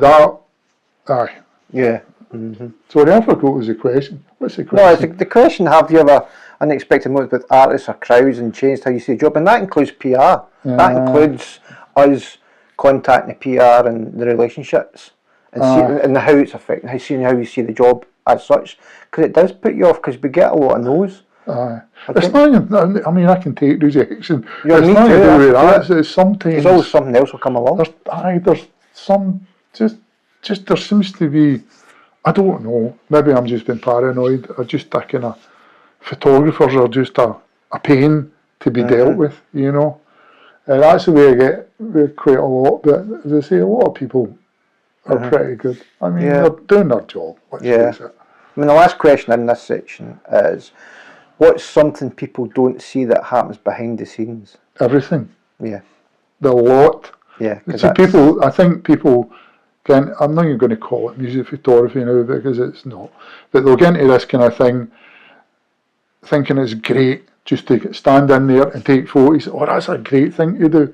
aye. Yeah. Sorry, I forgot what was the question. What's the question? No, it's the question, have you ever unexpected moments with artists or crowds and changed how you see the job? And that includes PR. That includes us contacting the PR and the relationships and how it's affecting, seeing how you see the job as such. Because it does put you off, because we get a lot of no's. It's not. I mean, I can take rejection. Yeah, it's me not too, to do with that. It's sometimes there's always something else will come along. There's some just there seems to be. I don't know. Maybe I'm just being paranoid. I kind of photographers are just a pain to be dealt with. You know, and that's the way I get with quite a lot. But as I say, a lot of people are pretty good. I mean, they're doing their job. Let's face it. I mean, the last question in this section is, what's something people don't see that happens behind the scenes? Everything. Yeah. The lot. Yeah. I think people can, I'm not even going to call it music photography now because it's not, but they'll get into this kind of thing thinking it's great just to stand in there and take photos. Oh, that's a great thing to do.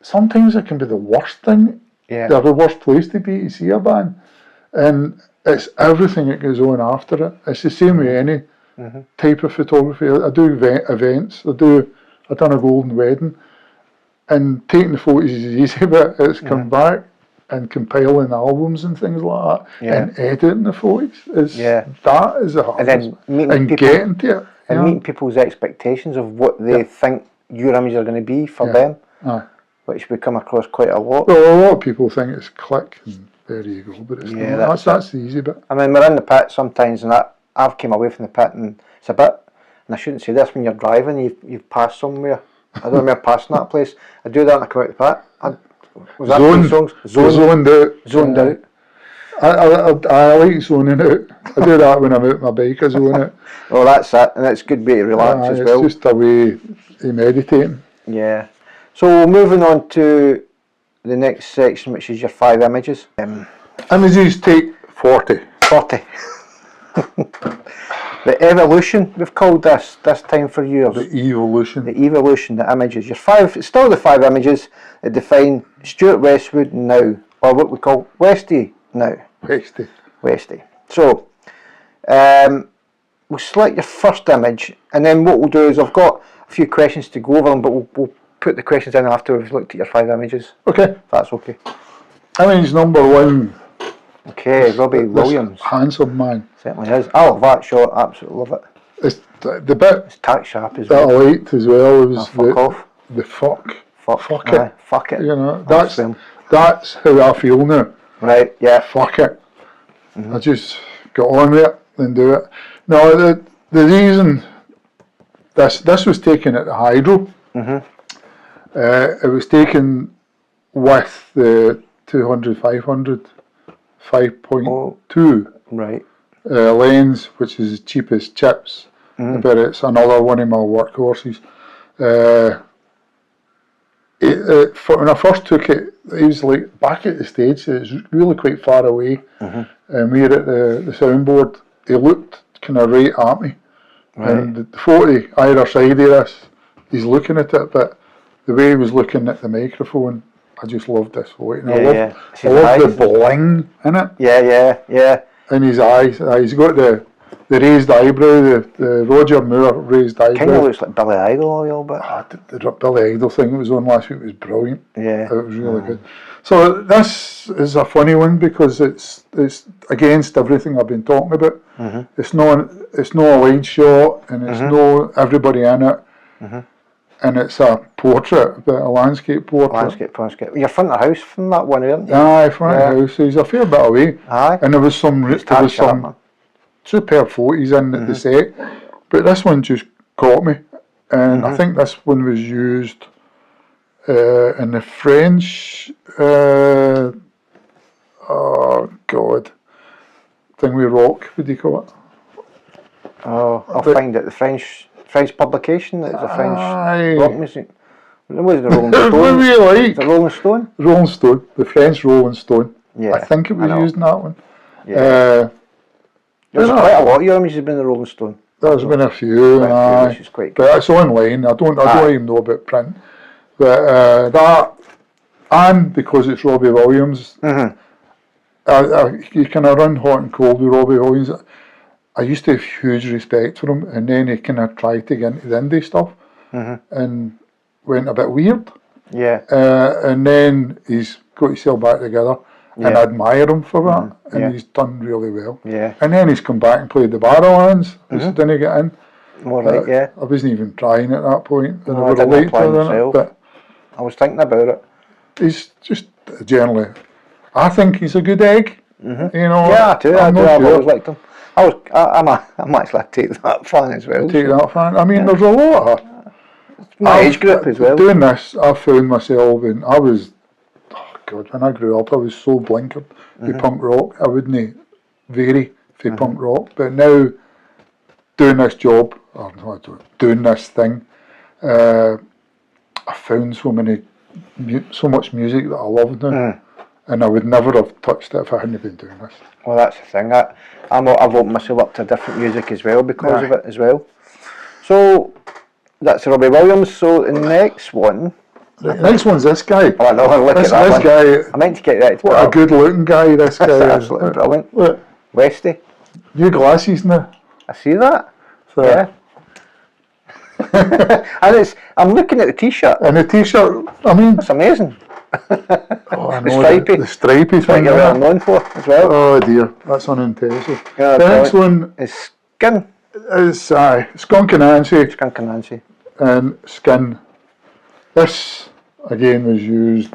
Sometimes it can be the worst thing. Yeah. They're the worst place to be to see a band. And it's everything that goes on after it. It's the same with any type of photography. I do events. I've done a golden wedding, and taking the photos is easy, but it's come back and compiling albums and things like that, and editing the photos that is the hardest. And getting to it, and meeting people's expectations of what they think your image are going to be for them, which we come across quite a lot. Well, a lot of people think it's click and there you go, but it's not. That's the easy bit. I mean, we're in the pit sometimes, and I've came away from the pit, and it's a bit, and I shouldn't say this, when you're driving, you've passed somewhere. I don't remember passing that place. I do that and I come out the pit. Zoned out. I like zoning out. I do that when I'm out my bike. I zone out. Well, that's it, and it's a good way to relax as well. It's just a way of meditating. Yeah. So moving on to the next section, which is your 5 images. Images take 40. The evolution, we've called this time for years. The evolution. The evolution, the images. It's still the 5 images that define Stuart Westwood now, or what we call Westy now. Westy. So, we'll select your first image, and then what we'll do is I've got a few questions to go over them, but we'll put the questions in after we've looked at your 5 images. Okay. If that's okay. Image number 1. Okay, Robbie Williams. Handsome man. Certainly is. I love that shot, absolutely love it. It's the bit. It's tack sharp as well. That I liked as well. It was fuck off. The fuck. Fuck it. Fuck it. You know, that's how I feel now. Right, yeah. Fuck it. I just get on with it and do it. Now, the reason this was taken at the Hydro, It was taken with the 200, 500, 5.2 Right. lens, which is as cheap as chips, but it's another one of my workhorses. When I first took it, it was like back at the stage, so it's really quite far away, and we were at the soundboard. He looked kind of right at me, and the photo either side of this, he's looking at it, but the way he was looking at the microphone, I just loved this photo. And I love the bling in it. Yeah. In his eyes. He's got the raised eyebrow, the Roger Moore raised eyebrow. Kind of looks like Billy Idol a little bit. The Billy Idol thing that was on last week was brilliant. Yeah. It was really good. So this is a funny one because it's against everything I've been talking about. It's not a wide shot, and it's no everybody in it. And it's a portrait, a landscape portrait. Landscape. You're front of house from that one, weren't you? Aye, front of house. He's a fair bit away. Aye. And there was some superb photos in the set, but this one just caught me, and I think this one was used in the French. Thing with rock. What do you call it? Oh, I'll find it. The French publication. It's a French rock music. What was the Rolling Stone? What do you like? The Rolling Stone. Rolling Stone, the French Rolling Stone. Yeah, I think it was used in that one. Yeah. There's quite a lot of your images have been the Rolling Stone. There's been a few, which is quite good. But it's online. I don't even know about print. But that, and because it's Robbie Williams, you kind of run hot and cold with Robbie Williams. I used to have huge respect for him, and then he kind of tried to get into the indie stuff, and went a bit weird. Yeah. And then he's got himself back together, and I admire him for that, and he's done really well. Yeah. And then he's come back and played the Barrowlands, which didn't get in. All right, yeah. I wasn't even trying at that point, and No, I would I have didn't liked apply to, myself. but I was thinking about it. he's just generally, I think he's a good egg. You know. Yeah, I do. I'm not I've sure. always liked him. I'm actually a Take That fan as well. Take that fan. I mean, there's a lot of my age group as well. Doing this, I found myself, and I was, when I grew up, I was so blinkered with punk rock. I wouldn't vary for punk rock, but now doing this job, or not doing this thing, I found so much music that I love now, and I would never have touched it if I hadn't been doing this. Well, that's the thing. I've opened myself up to different music as well because of it as well. So that's Robbie Williams. So the next one. The next one's this guy. Oh, I know. Look at that this one. guy. I meant to get that. What a good-looking guy this guy is. Absolutely brilliant. Look, Westy. new glasses now. I see that. So, Yeah. And I'm looking at the T-shirt. and the T-shirt. I mean, It's amazing. I know stripy. the stripy What thing. you're well known for as well. Oh dear, that's unintentional. Yeah, The next one It's Skin. is Skunk and Nancy Skunk and Nancy. and Skin. This again was used.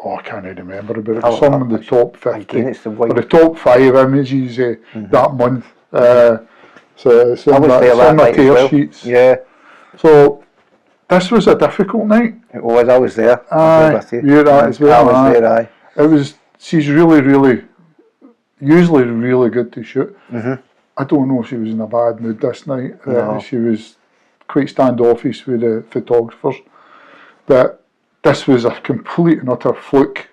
Oh, I can't even remember, but it was some of the top 50 Again, it's the or white. the top 5 images that month. So it's I on was there it's that on the night as tear well. sheets. Yeah, So this was a difficult night. it was. I was there. Aye, with you. you were that as well. I was aye. there. Aye. It was. She's usually really good to shoot. I don't know if she was in a bad mood this night. No. She was quite standoffish with the photographers. But this was a complete and utter fluke.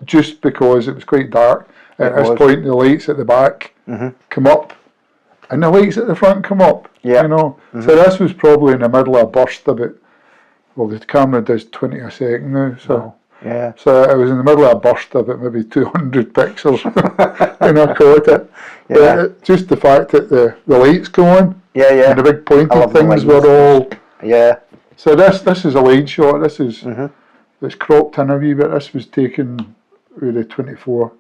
Just because it was quite dark. At this point, the lights at the back come up, and the lights at the front come up. Yeah. You know. So this was probably in the middle of a burst about. Well, the camera does 20 a second now, so. Yeah. So it was in the middle of a burst of it, maybe 200 pixels, and I caught it. Yeah. But just the fact that the lights go on, Yeah, yeah. and the big I pointing love the things lights. were all. Yeah. So this is a wide shot. This is it's cropped in a wee bit. This was taken with the 14, 24.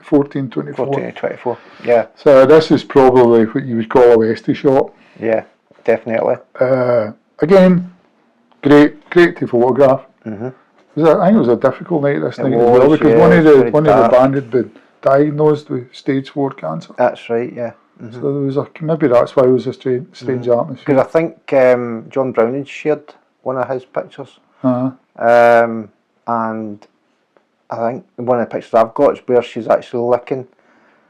14 to 24. Yeah. So this is probably what you would call a Westie shot. Yeah. Definitely. Again, great to photograph. I think it was a difficult night this night as well, was, because yeah, one it of was the very band had been diagnosed with stage 4 cancer. That's right. Yeah. So there was maybe that's why it was a strange atmosphere. Because I think John Brown had shared one of his pictures. Uh-huh. And I think one of the pictures I've got is where she's actually licking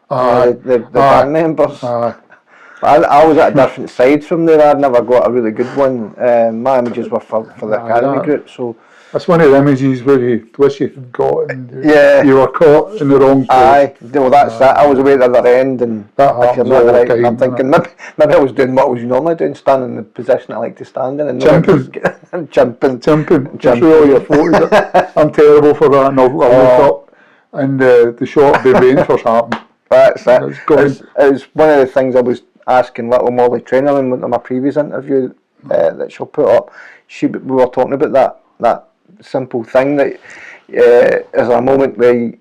the band members. But I was at a different side from there. I'd never got a really good one. My images were for the academy group, so that's one of the images where you wish you had got and you were caught in the wrong place. Aye, well that's it. I was away at the other end, and that happens all the time, I'm thinking maybe I was doing what I was normally doing, standing in the position I like to stand in, and jumping. That's really your fault. I'm terrible for that, and I'll look up, and the shot of the reinforce happened. That's it. It was one of the things I was asking little Molly Trainer in my previous interview that she'll put up. We were talking about that simple thing that is a moment where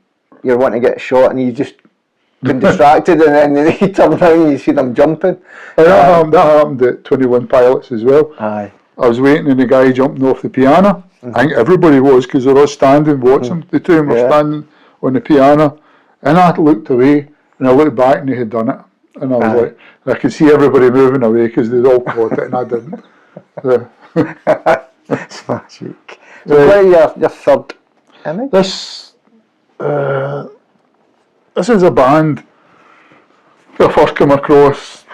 you're wanting to get a shot and you just been distracted, and then you turn around and you see them jumping. That happened at 21 Pilots as well. Aye. I was waiting and the guy jumping off the piano. I think everybody was, because they were all standing watching. The two of them were standing on the piano, and I looked away and I looked back and they had done it, and I was like, I could see everybody moving away because they'd all caught it and I didn't. Magic. So what your third image? This is a band I first came across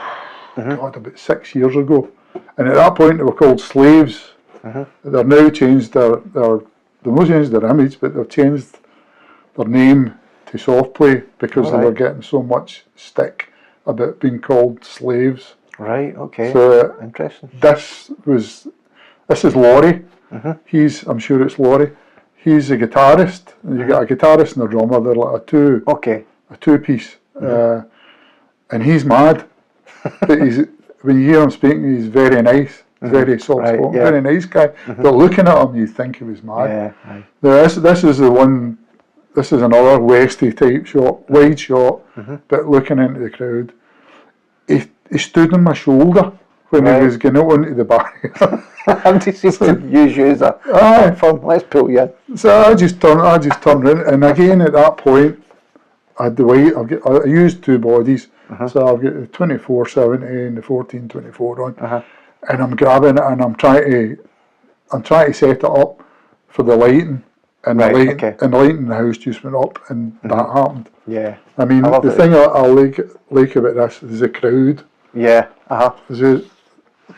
about 6 years ago, and at that point they were called Slaves. They're now changed they've not changed their image, but they've changed their name to Softplay because they were getting so much stick about being called Slaves. Right, okay. So interesting. This is Laurie. I'm sure it's Laurie. He's a guitarist. You got a guitarist and a drummer. They're like a two-piece. And he's mad. But when you hear him speaking, he's very nice. Very soft-spoken, very nice guy. But looking at him, you'd think he was mad. This is the one. This is another Westy type shot, wide shot. But looking into the crowd, he stood on my shoulder when he was going out onto the barrier. I'm just to use you as a platform. Let's pull you in. So I just turned around, and again at that point, I had the white. I used two bodies, so I've got the 2470 and the 1424 on, and I'm grabbing it and I'm trying to set it up for the lighting, and the lighting in the house just went up, and that happened. Yeah. I mean, the thing I like about this is the crowd. Yeah.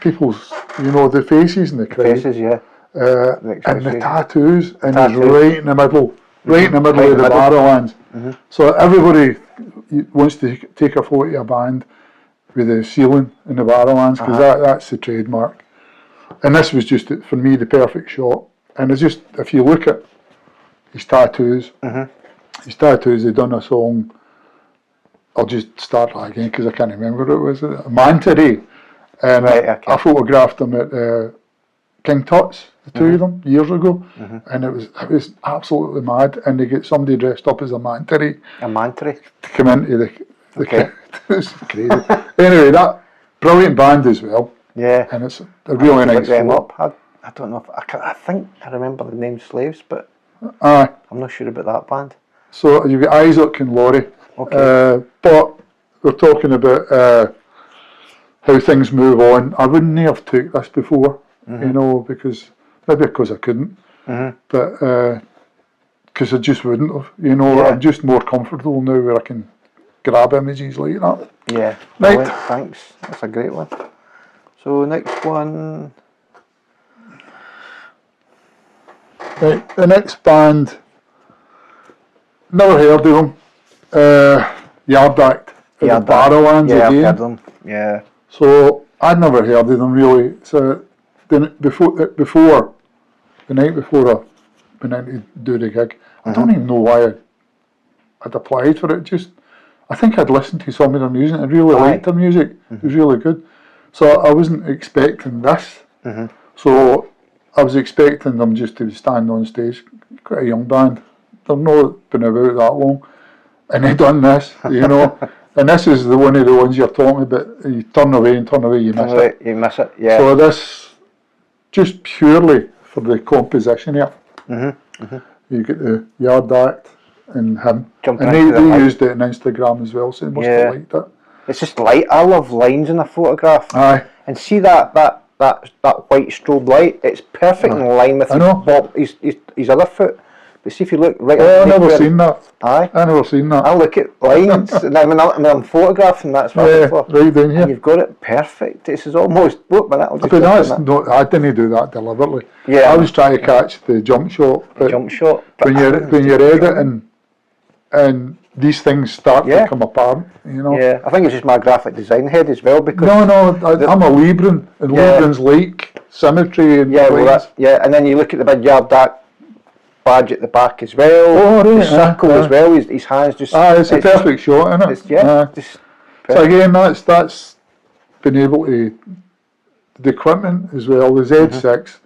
People's, the faces in the crowd. Faces, yeah. And the tattoos, and he's right in the middle of the Barrowlands. So everybody wants to take a photo of a band with the ceiling in the Barrowlands, because that's the trademark. And this was just, for me, the perfect shot. And it's just, if you look at his tattoos, they've done a song. I'll just start that again because I can't remember what it was. Manta Ray. And I photographed them at King Tut's, the two of them, years ago, and it was absolutely mad. And they get somebody dressed up as a manta ray. A manta ray? To come into the crowd. It's crazy. Anyway, that brilliant band as well. Yeah. And it's a really nice. Look them up. I don't know if I think I remember the name Slaves, but I'm not sure about that band. So you've got Isaac and Laurie. Okay. But we're talking about how things move on. I wouldn't have took this before, because I couldn't, but because I just wouldn't have. I'm just more comfortable now where I can grab images like that. Yeah. Right. Thanks. That's a great one. So next one. Right. The next band. Never heard of them. Yard Act. The Barrowlands again. I've heard them. Yeah. So I'd never heard of them really. So before the night before I went in to do the gig, I don't even know why I'd applied for it. Just I think I'd listened to some of their music. I really liked their music. It was really good. So I wasn't expecting this. So I was expecting them just to stand on stage. Quite a young band. They've not been about that long, and they done this, And this is one of the ones you're talking about. You turn away, you miss it. You miss it, yeah. So this, just purely for the composition here. You get the Yard Act and him. And they used it on Instagram as well, so they must have liked it. It's just light. I love lines in a photograph. Aye. And see that that white strobe light, it's perfect in line with his other foot. But see if you look right. Oh, I've never seen that. Aye, I never seen that. I look at lines, and I'm photographing. That's what I look for. Right down here. And you've got it perfect. This is almost. Look, man, that'll just. But that's not. I didn't do that deliberately. Yeah, I was trying to catch the jump shot. Jump shot. When you're editing, and these things start to come apart, you know. Yeah, I think it's just my graphic design head as well, because I'm a Libran, and Librans like symmetry and and then you look at the big yard dark badge at the back as well. Oh, right, the circle as well. His hands just. It's a perfect shot, isn't it? Just so again, that's been able to the equipment as well. The Z6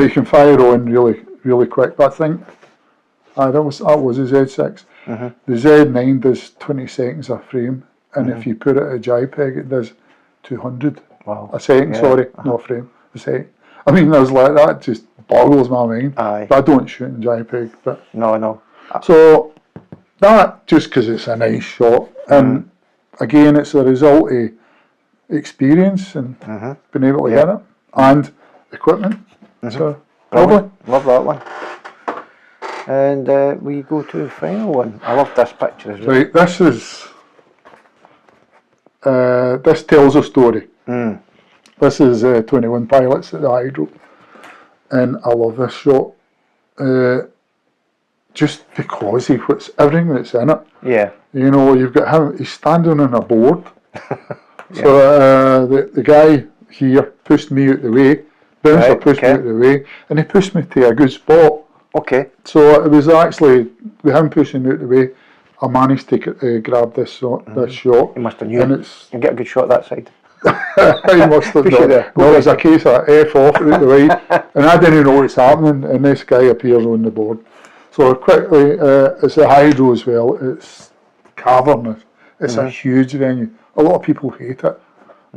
you can fire on really quick. But I think that was a Z6. The Z9 does 20 seconds a frame, and if you put it at JPEG, it does 200 a second. Sorry, not a frame. A second. I mean, there's like that just boggles my mind. But I don't shoot in JPEG. But no. So that just because it's a nice shot, and again, it's a result of experience and being able to get it and equipment. So lovely. Love that one. And we go to the final one. I love this picture as well. Right, this is this tells a story. This is 21 Pilots at the Hydro, and I love this shot just because of everything that's in it. Yeah. You know, you've got him. He's standing on a board. So the guy here pushed me out the way. Bouncer pushed me out the way, and he pushed me to a good spot. Okay. So it was actually with him pushing me out the way, I managed to grab this shot. You must have knew. And you get a good shot that side. I must have done. No, it was a case of F off out the way, and I didn't know what's happening, and this guy appears on the board. So quickly, it's a Hydro as well. It's cavernous. It's a huge venue. A lot of people hate it,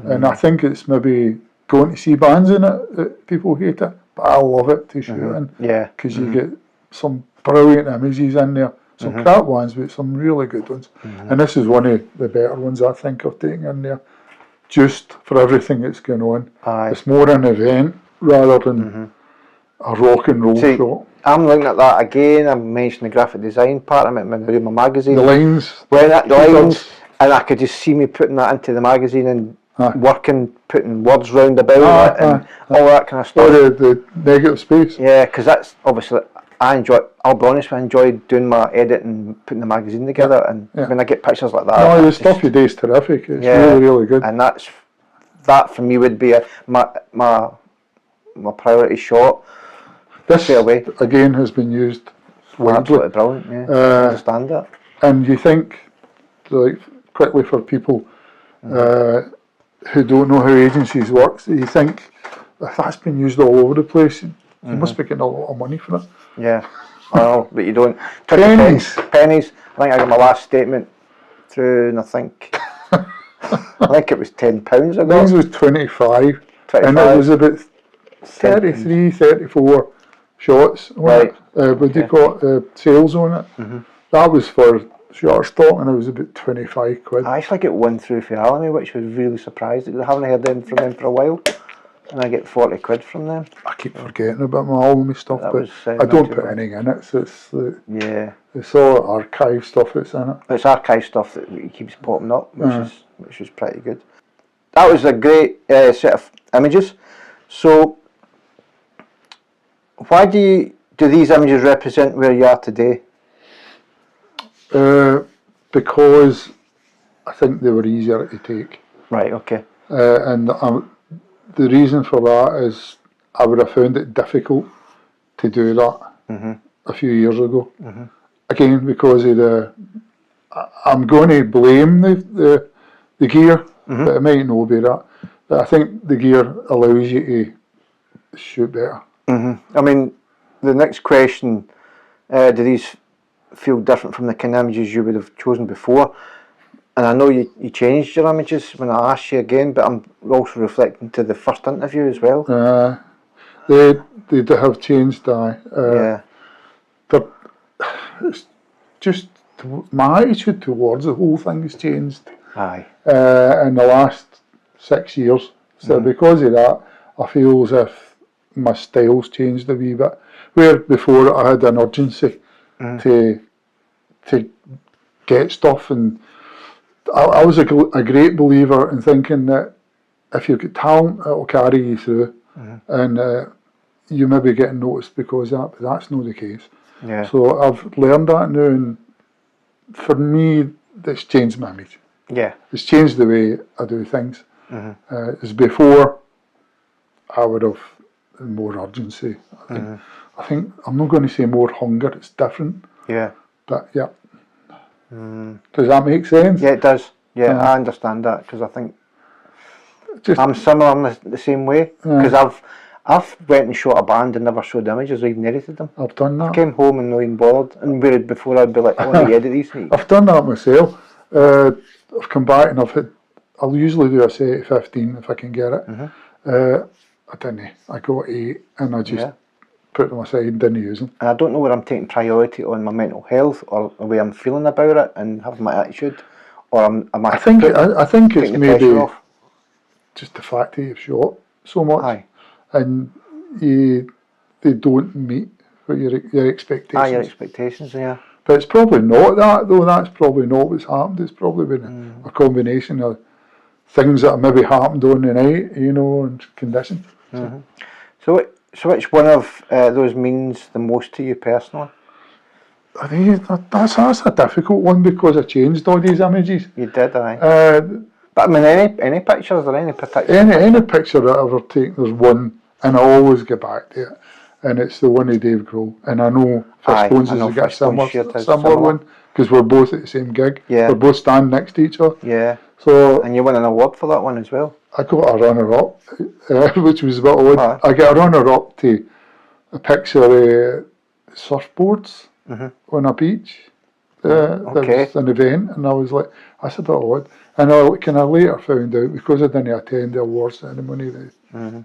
and I think it's maybe going to see bands in it that people hate it, but I love it to shoot in. Yeah. Because you get some brilliant images in there, some crap ones, but some really good ones. And this is one of the better ones I think of taking in there, just for everything that's going on. It's more an event rather than a rock and roll shot. I'm looking at that again. I mentioned the graphic design part. I'm in my magazine. The lines. The lines, and I could just see me putting that into the magazine and working, putting words round about it and all that kind of stuff. Or the negative space. Yeah, because that's obviously, I enjoy, I'll be honest, I enjoy doing my edit and putting the magazine together, and when I get pictures like that. No, the stuff you do is terrific. It's really good. And that for me would be my priority shot. This again has been used widely. Absolutely brilliant, I understand that. And you think, like, quickly for people who don't know how agencies work, you think if that's been used all over the place, you must be getting a lot of money for it. Yeah, I know, but you don't. Pennies. Pennies. I think I got my last statement through, and I think it was £10 I got. Mine was 25, and it was about 33, 34 shots on it. But you got sales on it. That was for short stock, and it was about 25 quid. I actually get one through for Alamy, which was really surprised. I haven't heard from them for a while, and I get 40 quid from them. I keep forgetting about my Alamy stuff, but I don't put anything in it, so it's all archive stuff that's in it. It's archive stuff that keeps popping up, which is pretty good. That was a great set of images. So, why do these images represent where you are today? Because I think they were easier to take. Right, okay. And the reason for that is I would have found it difficult to do that a few years ago. Again, because of I'm going to blame the gear, but it might not be that. But I think the gear allows you to shoot better. I mean, the next question, do these feel different from the kind of images you would have chosen before? And I know you changed your images when I asked you again, but I'm also reflecting to the first interview as well. They have changed, but it's just my attitude towards the whole thing has changed in the last 6 years. So because of that, I feel as if my style's changed a wee bit. Where before I had an urgency to get stuff, and I was a great believer in thinking that if you've got talent, it'll carry you through, and you may be getting noticed because of that, but that's not the case. Yeah. So I've learned that now, and for me, it's changed my image. Yeah. It's changed the way I do things. As before, I would have more urgency. I think I'm not going to say more hunger. It's different. Yeah. But yeah. Does that make sense? Yeah, it does. Yeah, I understand that, because I think I'm similar in the same way. Because I've went and shot a band and never showed images or even edited them. I've done that. I came home and not even bothered. And whereas before I'd be like, oh, let me edit these. I've done that myself. I've come back and I'll usually do a set of 15 if I can get it. I didn't. I got 8 and I just put them aside and didn't use them. And I don't know whether I'm taking priority on my mental health or the way I'm feeling about it and having my attitude, or I think it's maybe just the fact that you've shot so much. Aye. And they don't meet what your expectations. Your expectations, yeah. But it's probably not that, though. That's probably not what's happened. It's probably been a combination of things that maybe happened on the night, and conditions. So which one of those means the most to you personally? I think that's a difficult one, because I changed all these images. You did, aye. But I mean, any pictures or any particular? Any picture that I ever take, there's one, and I always get back to it, and it's the one of Dave Grohl. And I know Fishbones has got a similar one, because we're both at the same gig. Yeah. We're both standing next to each other. Yeah. So and you won an award for that one as well. I got a runner-up, which was a bit odd. I got a runner-up to a picture of surfboards on a beach. There was an event, and I was like, that's a bit odd. And I later found out, because I didn't attend the awards ceremony, anyway,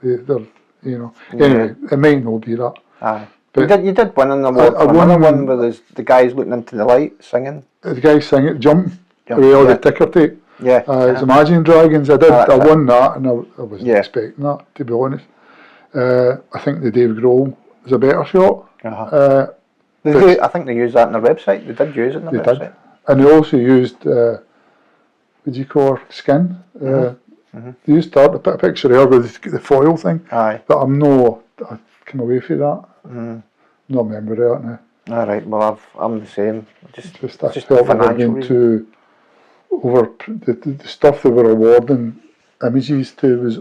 it might not be that. Aye. But you did win an award for another one where the guys looking into the light singing. The guys singing, jump with all the ticker tape. Yeah. It's Imagine Dragons. I won that, and I wasn't expecting that, to be honest. I think the Dave Grohl is a better shot. I think they used that on their website. They did use it on their website. Did. And they also used, what do you call her, skin? They used that to put a picture of her with the foil thing. Aye. But I came away from that. Not a member of that now. Alright, well I'm the same. Just I felt like they're being too over, the stuff they were awarding images to was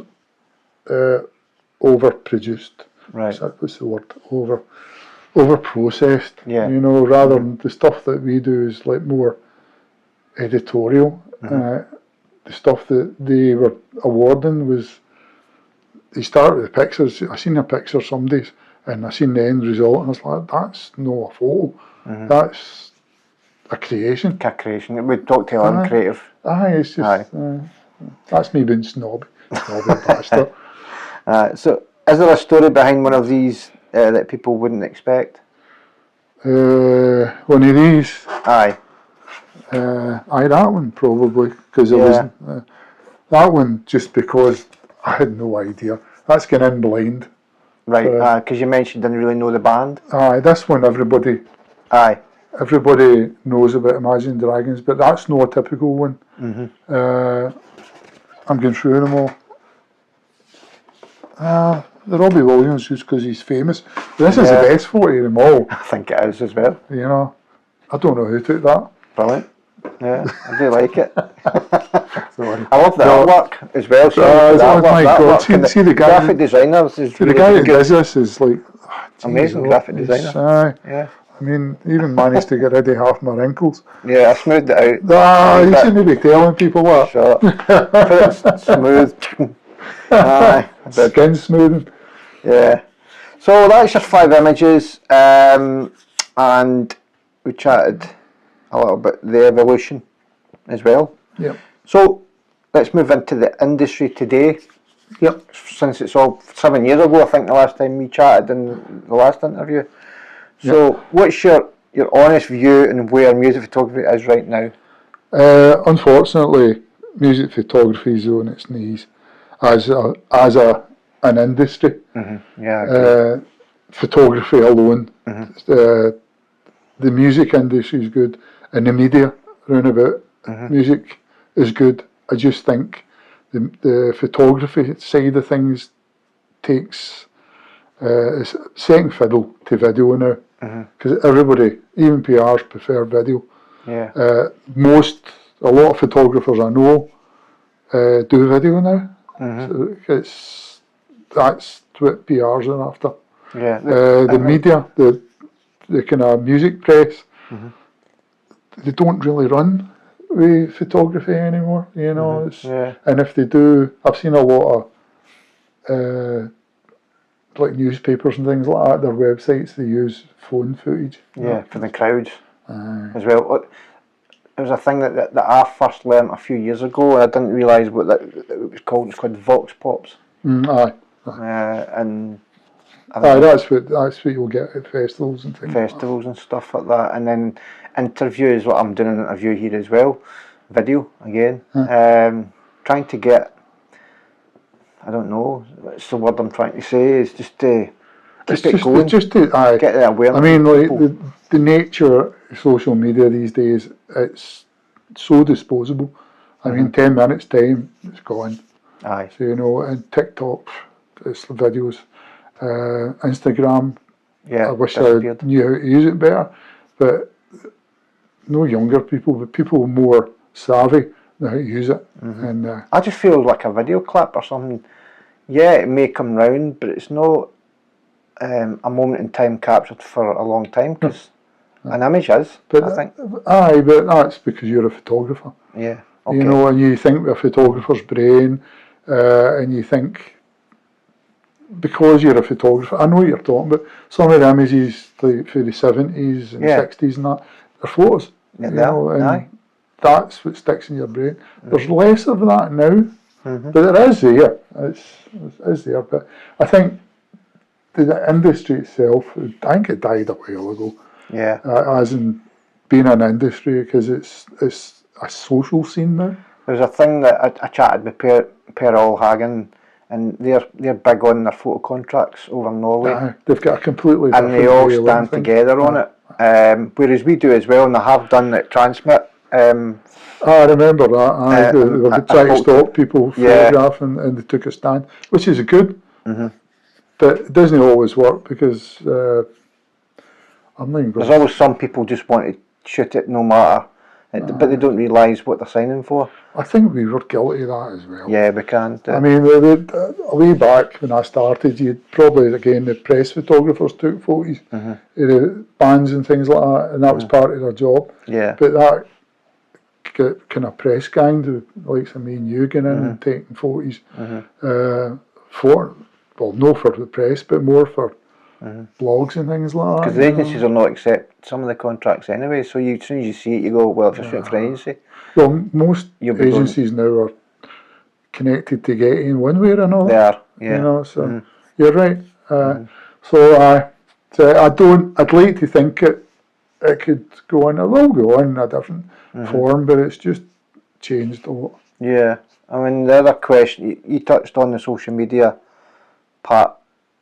overproduced. Right. What's the word? Over processed. Yeah. Rather than the stuff that we do is like more editorial. The stuff that they were awarding was, they started with the pictures. I seen a picture some days, and I seen the end result, and I was like, that's not a photo. That's a creation. A creation. We talked to our creative. It's just, that's me being snobby bastard. So, is there a story behind one of these that people wouldn't expect? One of these? Aye, that one probably, because it wasn't. That one just because I had no idea. That's going in blind. Right, because you mentioned you didn't really know the band. This one everybody knows about Imagine Dragons, but that's not a typical one. I'm going through them all. The Robbie Williams, just because he's famous. This is the best photo of them all. I think it is as well. I don't know who took that. Brilliant. Yeah, I do like it. I love the artwork as well. My God, see the guy. Graphic designers is the guy that does this is like amazing graphic designer. Yeah. I mean, even managed to get rid of half my wrinkles. Yeah, I smoothed it out. You shouldn't be telling people that. Shut up. Smooth. Skin smoothing. Yeah. So that's your 5 images, and we chatted a little bit the evolution as well. Yep. So let's move into the industry today. Yep. Since it's all 7 years ago, I think the last time we chatted in the last interview. So what's your honest view on where music photography is right now? Unfortunately, music photography is on its knees as a an industry. Yeah, I agree. Photography alone, the music industry is good, and the media round about music is good. I just think the photography side of things takes is second fiddle to video now, because everybody, even PRs, prefer video. Yeah. A lot of photographers I know do video now. So that's what PRs are after. Yeah. The media, the kind of music press, they don't really run with photography anymore. You know, and if they do, I've seen a lot of like newspapers and things like that. Their websites, they use phone footage. Yeah, for the crowds as well. Look, it was a thing that I first learnt a few years ago, and I didn't realise what it was called. It's called Vox Pops. Aye. And that's what you'll get at festivals and things. Festivals and stuff like that, and then interviews. What I'm doing an interview here as well, video again. Trying to get, I don't know, what's the word I'm trying to say, is just to keep it going. Just to get the awareness. I mean, like the nature of social media these days, it's so disposable. I mean, 10 minutes time, it's gone. Aye. So, you know, and TikTok, it's videos. Instagram, I wish I knew how to use it better, but no younger people, but people more savvy know how to use it. And I just feel like a video clip or something, yeah, it may come round, but it's not a moment in time captured for a long time, because an image is, I think. Aye, but that's because you're a photographer. Yeah, okay. You know, and you think with a photographer's brain, and you think, because you're a photographer, I know what you're talking about. Some of the images, like for the 70s and 60s and that, they're photos. Yeah, you know, and that's what sticks in your brain. There's less of that now, but it is there. It is there. But I think the industry itself, I think it died a while ago. Yeah. As in being an industry, because it's a social scene now. There's a thing that I chatted with Per Hagen, and they're big on their photo contracts over in Norway. They've got a completely different, and they all stand together on it. Whereas we do as well, and they have done it Transmit. I remember that. They were trying to stop people photographing, and they took a stand, which is good. But it doesn't always work, because there's always some people just want to shoot it no matter, but they don't realise what they're signing for. I think we were guilty of that as well. Yeah, we can. I mean, way back when I started, you'd probably, again, the press photographers took photos of the bands and things like that, and that was part of their job. Yeah. But that kind of press gang, the likes of me and you, going in and taking photos not for the press, but more for blogs and things like that. Because the agencies will not accept some of the contracts anyway, so as soon as you see it, you go, well, if you're shooting for an agency. Well, most agencies now are connected to Getty in one way or another. They are, yeah. You know, so you're right. I'd like to think it could go on. It will go on in a different form, but it's just changed a lot. Yeah, I mean, the other question, you touched on the social media part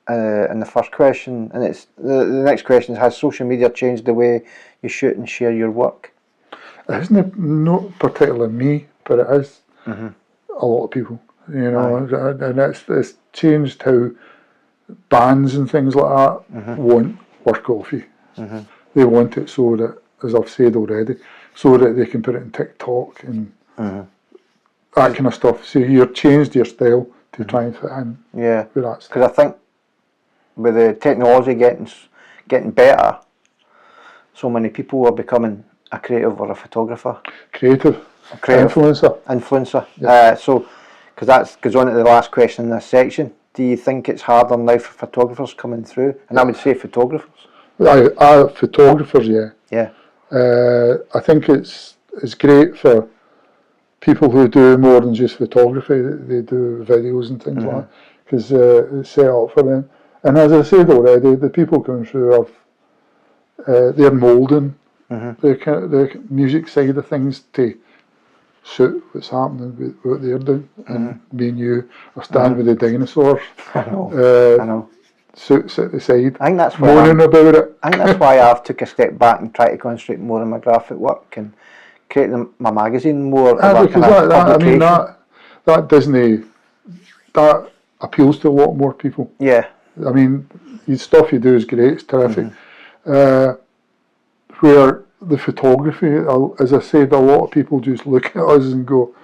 in the first question, and it's the next question is, has social media changed the way you shoot and share your work? It isn't not particularly me, but it is a lot of people, you know, and it's changed how bands and things like that want work off you. They want it so that, as I've said already, so that they can put it in TikTok and that kind of stuff. So you've changed your style to try and fit in. Yeah, because I think with the technology getting better, so many people are becoming a creative or a photographer. Creative. Influencer. Yeah. Because that goes on to the last question in this section. Do you think it's harder now for photographers coming through? And I would say photographers. Photographers, yeah. Yeah. I think it's great for people who do more than just photography. They do videos and things like that, because it's set up for them. And as I said already, the people coming through they're moulding the music side of things to suit what's happening with what they're doing, and me and you are standing with the dinosaurs. I know. Suits at the side, I think that's why moaning about it. I think that's why I've took a step back and tried to concentrate more on my graphic work and create my magazine more of a Because kind of I mean publication. that Disney, that appeals to a lot more people. Yeah. I mean, the stuff you do is great, it's terrific. Where the photography, as I said, a lot of people just look at us and go,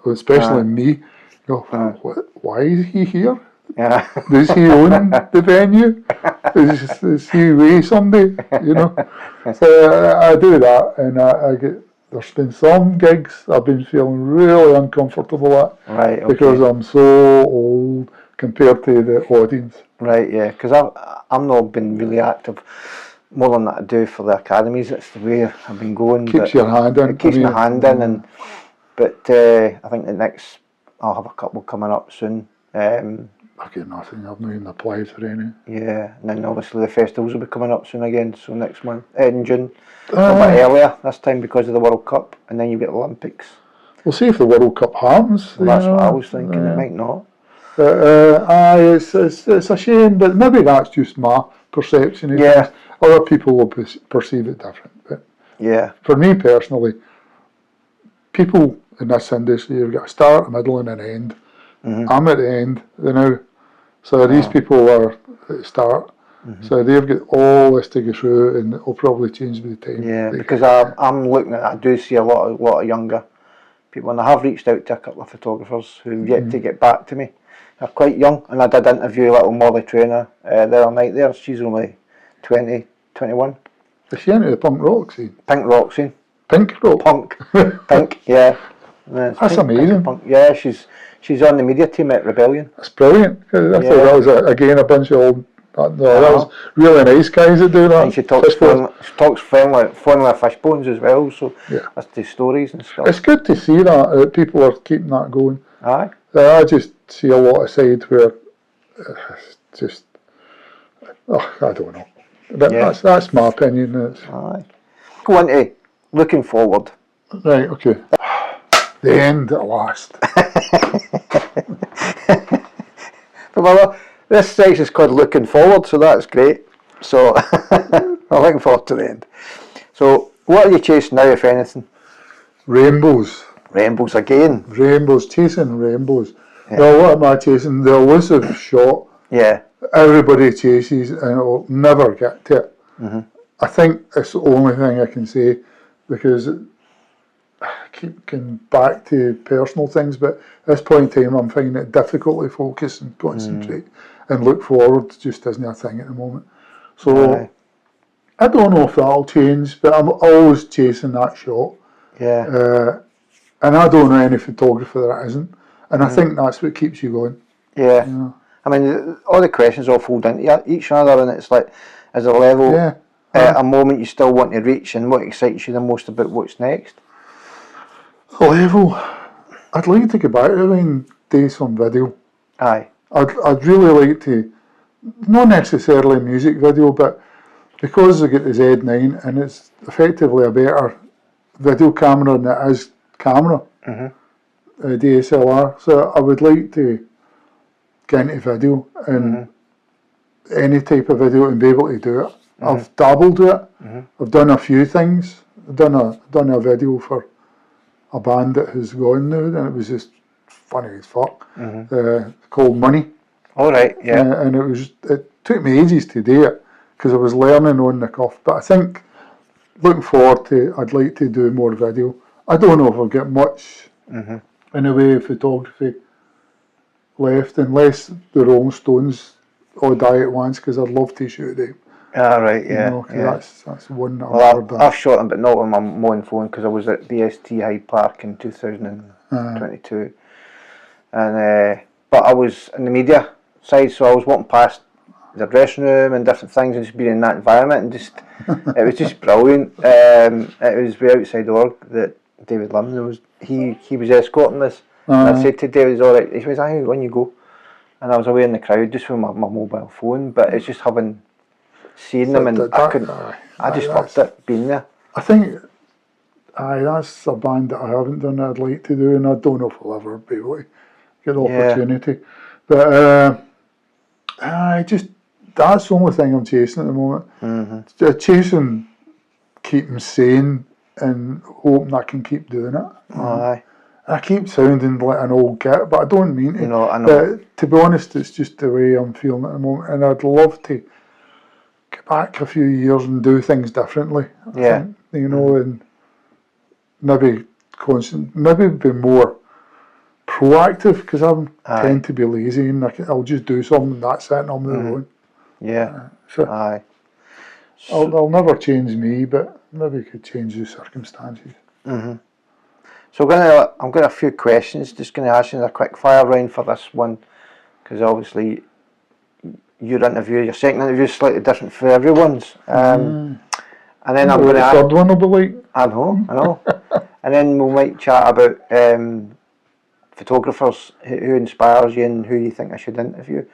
especially me, go, why is he here? Yeah. Does he own the venue? Is he with somebody? You know? So I do that, and I get. There's been some gigs I've been feeling really uncomfortable at, Right. Okay. because I'm so old compared to the audience. Right. Yeah. Because I'm not been really active. More than that I do for the academies. It's the way I've been going. Keeps your hand in. It keeps my hand in, but I think I'll have a couple coming up soon. I've got nothing. I've not even applied for any. Yeah, and then obviously the festivals will be coming up soon again. So next month, in June, a bit earlier this time because of the World Cup, and then you get the Olympics. We'll see if the World Cup happens. Well, that's what I was thinking. It might not. It's a shame, but maybe that's just my perception. Yeah. Other people will perceive it different. But yeah. For me personally, people in this industry, you've got a start, a middle, and an end. I'm at the end now. So these people are at the start. So they've got all this to go through, and it'll probably change with the time. Yeah, because I'm looking at, I do see a lot of younger people, and I have reached out to a couple of photographers who've yet to get back to me. They're quite young, and I did interview little Molly Trainer the other night there. She's only 20, 21. Is she into the punk rock scene? Pink rock scene. Pink rock? Punk. Pink, yeah. That's amazing. Punk. Yeah, she's on the media team at Rebellion. That's brilliant. I thought that was, again, a bunch of old... that was really nice guys that do that. And she talks fondly of fish bones as well, so that's the stories and stuff. It's good to see that people are keeping that going. Aye. I just see a lot of sides where it's just... I don't know. But that's my opinion. Aye. Go on to looking forward. Right, okay. The end at last. Well, this section is called Looking Forward, so that's great. So I'm looking forward to the end. So what are you chasing now, if anything? Rainbows. Rainbows again. Rainbows, chasing rainbows. Yeah. Well, what am I chasing? The elusive shot. Yeah. Everybody chases, and it'll never get to it. I think it's the only thing I can say, because I keep going back to personal things, but at this point in time I'm finding it difficult to focus and concentrate and look forward. Just isn't a thing at the moment. So I don't know if that'll change, but I'm always chasing that shot. Yeah. And I don't know any photographer that isn't. And I think that's what keeps you going. Yeah. You know? I mean, all the questions all fold into each other, and it's like, as a level, a moment you still want to reach, and what excites you the most about what's next? The level, I'd like to go back to and do some video. Aye. I'd really like to, not necessarily music video, but because I get the Z9 and it's effectively a better video camera than it is camera, DSLR. So I would like to get into video and any type of video and be able to do it. I've dabbled with it. I've done a few things. I've done a video for a band that has gone now, and it was just funny as fuck. Called Money. All right, yeah. And it took me ages to do it because I was learning on the cuff. But I think looking forward to, I'd like to do more video. I don't know if I'll get much in the way of photography left, unless the Rolling Stones all die at once, because I'd love to shoot them. Right, yeah. You know, that's one that I've shot them, but not on my mobile phone, because I was at BST Hyde Park in 2022, and but I was in the media side, so I was walking past the dressing room and different things, and just being in that environment, and just it was just brilliant. It was way outside org that David Lim was. He was escorting this. And I said to David, "All right." He says, "Aye, when you go," and I was away in the crowd just with my mobile phone, but it's just seeing them, and I just loved it being there. I think Aye, that's a band that I haven't done that I'd like to do, and I don't know if I'll ever be able to get the opportunity. But that's the only thing I'm chasing at the moment. Chasing, keeping sane, and hoping I can keep doing it. Aye. I keep sounding like an old git, but I don't mean to. No, I know. But to be honest, it's just the way I'm feeling at the moment, and I'd love to get back a few years and do things differently. I think, and maybe maybe be more proactive, because I tend to be lazy, and I'll just do something, and that's it, and I'll move on. Yeah. So I'll never change me, but maybe could change the circumstances. So I'm going to a few questions. Just going to ask you a quick fire round for this one, because obviously your second interview is slightly different for everyone's. And then I'm going to third one will be like. I know. And then we might chat about photographers, who inspires you and who you think I should interview.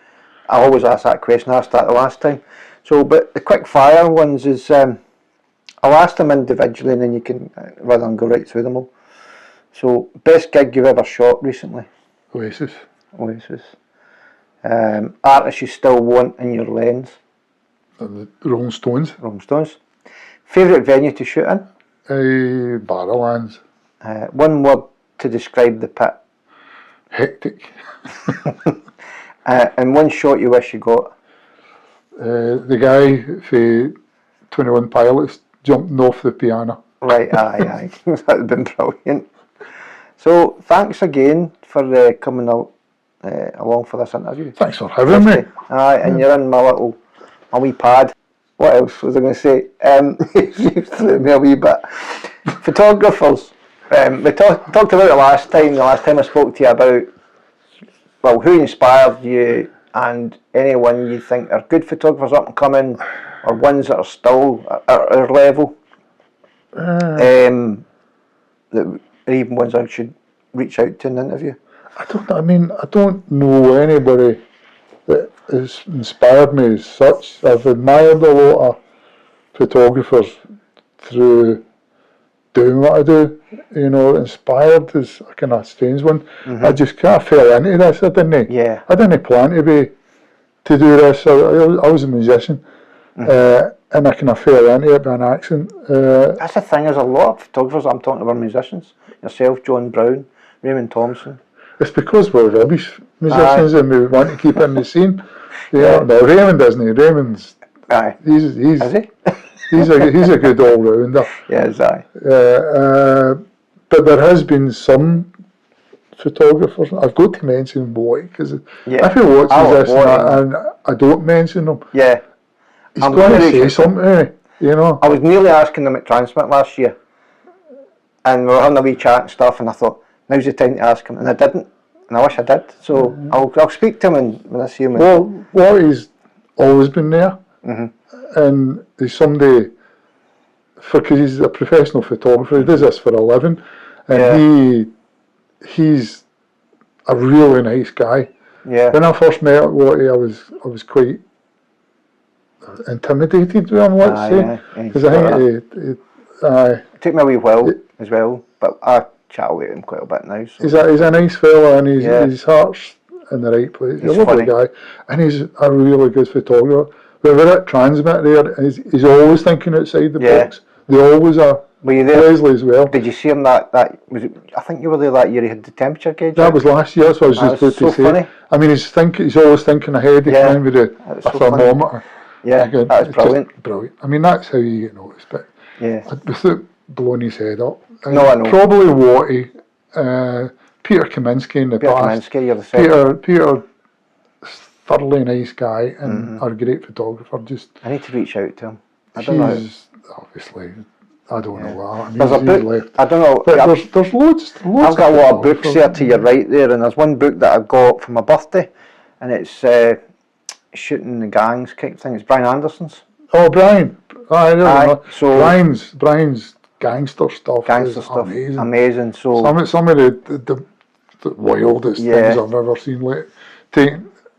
I always ask that question. I asked that the last time. So, but the quick fire ones is I'll ask them individually, and then you can rather than go right through them all. So, best gig you've ever shot recently? Oasis. Artist you still want in your lens? The Rolling Stones. Favourite venue to shoot in? Barrowlands. One word to describe the pit? Hectic. And one shot you wish you got? The guy for 21 Pilots jumping off the piano. Right, aye. That would have been brilliant. So, thanks again for coming out along for this interview. Thanks for having me. Aye, and you're in my wee pad. What else was I going to say? You threw me a wee bit. Photographers. We talked about it last time. The last time I spoke to you about, well, who inspired you, and anyone you think are good photographers up and coming, or ones that are still at our level. That even ones I should reach out to in an interview. I don't know anybody that has inspired me as such. I've admired a lot of photographers through doing what I do. Inspired is a kind of strange one. I just kind of fell into this. I didn't plan to do this. I was a musician, and I kind of fell into it by an accident. That's the thing. There's a lot of photographers I'm talking about musicians. Yourself, John Brown, Raymond Thompson. It's because we're rubbish musicians, and we want to keep in the scene. No, Raymond isn't. Raymond's. Aye. Is he? He's a good all rounder. Yes, aye. But there has been some photographers. I've got to mention Boy, because if he watches this and I don't mention him, he's going to say something to me. I was nearly asking them at Transmit last year, and we were having a wee chat and stuff, and I thought, now's the time to ask him, and I didn't, and I wish I did. So I'll speak to him when I see him. Well, he's always been there, and he's somebody, because he's a professional photographer. He does this for a living, and he's a really nice guy. Yeah. When I first met Watty, I was quite intimidated with him, let's say, because I think it took me a wee while as well, but I chat with him quite a bit now. So. He's a nice fella, and his heart's in the right place. He's a lovely guy, and he's a really good photographer. When we're at Transmit there, he's always thinking outside the box. They always are. Were you there? Leslie as well. Did you see him that was it, I think you were there that year, he had the temperature gauge. That was last year, so I was just about to say. Funny. I mean, he's always thinking ahead. He came with a thermometer. Yeah, that was brilliant. Brilliant. I mean, that's how you get noticed, but without blowing his head up. No, I know. Probably Watty, Peter Kaminsky in the past. Kaminsky, you're the second. Peter, thoroughly nice guy and a great photographer. I need to reach out to him. I don't know. Obviously, I don't know what. I mean, there's a book. Left. I don't know. But there's loads. I've got a lot of books there to your right there, and there's one book that I got for my birthday, and it's shooting the gangs kind of thing. It's Brian Anderson's. Oh, Brian! I don't know. So Brian's gangster stuff. Amazing. So some of the wildest things I've ever seen. Like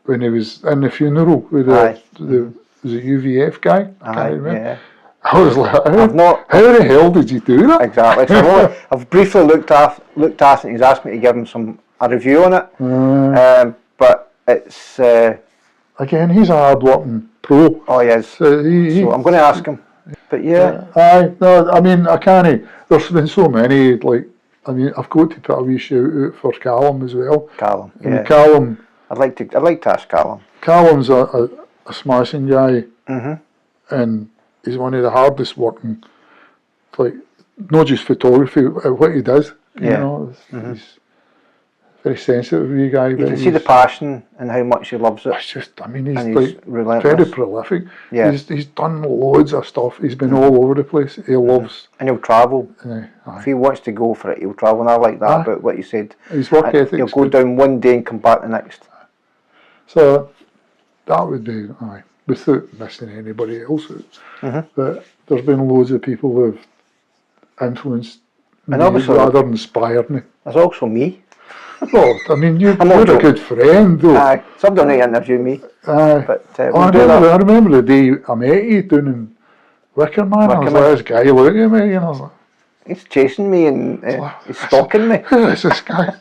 when he was in the funeral with was it UVF guy? I can't remember. I was like, I've not. how the hell did you do that? Exactly. So I've briefly looked at it, and he's asked me to give him a review on it. But it's again, he's a hard-working pro. oh he is. So I'm going to ask him. But yeah. No, I mean, I can't. There's been so many. Like, I mean, I've got to put a wee shout out for Callum as well. Callum. I mean, Yeah. Callum. I'd like to ask Callum. Callum's a smashing guy, Mhm. and he's one of the hardest working. Like, not just photography, what he does. You know, he's very sensitive wee guy. You can see the passion and how much he loves it. It's just, I mean, he's and like relentless. very prolific. Yeah. He's done loads of stuff. He's been all over the place. He loves. And he'll travel. Aye. If he wants to go for it, he'll travel. And I like that about what you said. His work ethic. He'll go down one day and come back the next. So that would be, without missing anybody else out. But there's been loads of people who have influenced me rather than inspired me. There's also me. Well, I mean, you're a good friend, though. Aye, somebody need to interview me. Aye. But I remember the day I met you down in Wickerman. I was like, this guy looking at me, and I was like, he's chasing me and he's stalking me. who is this guy?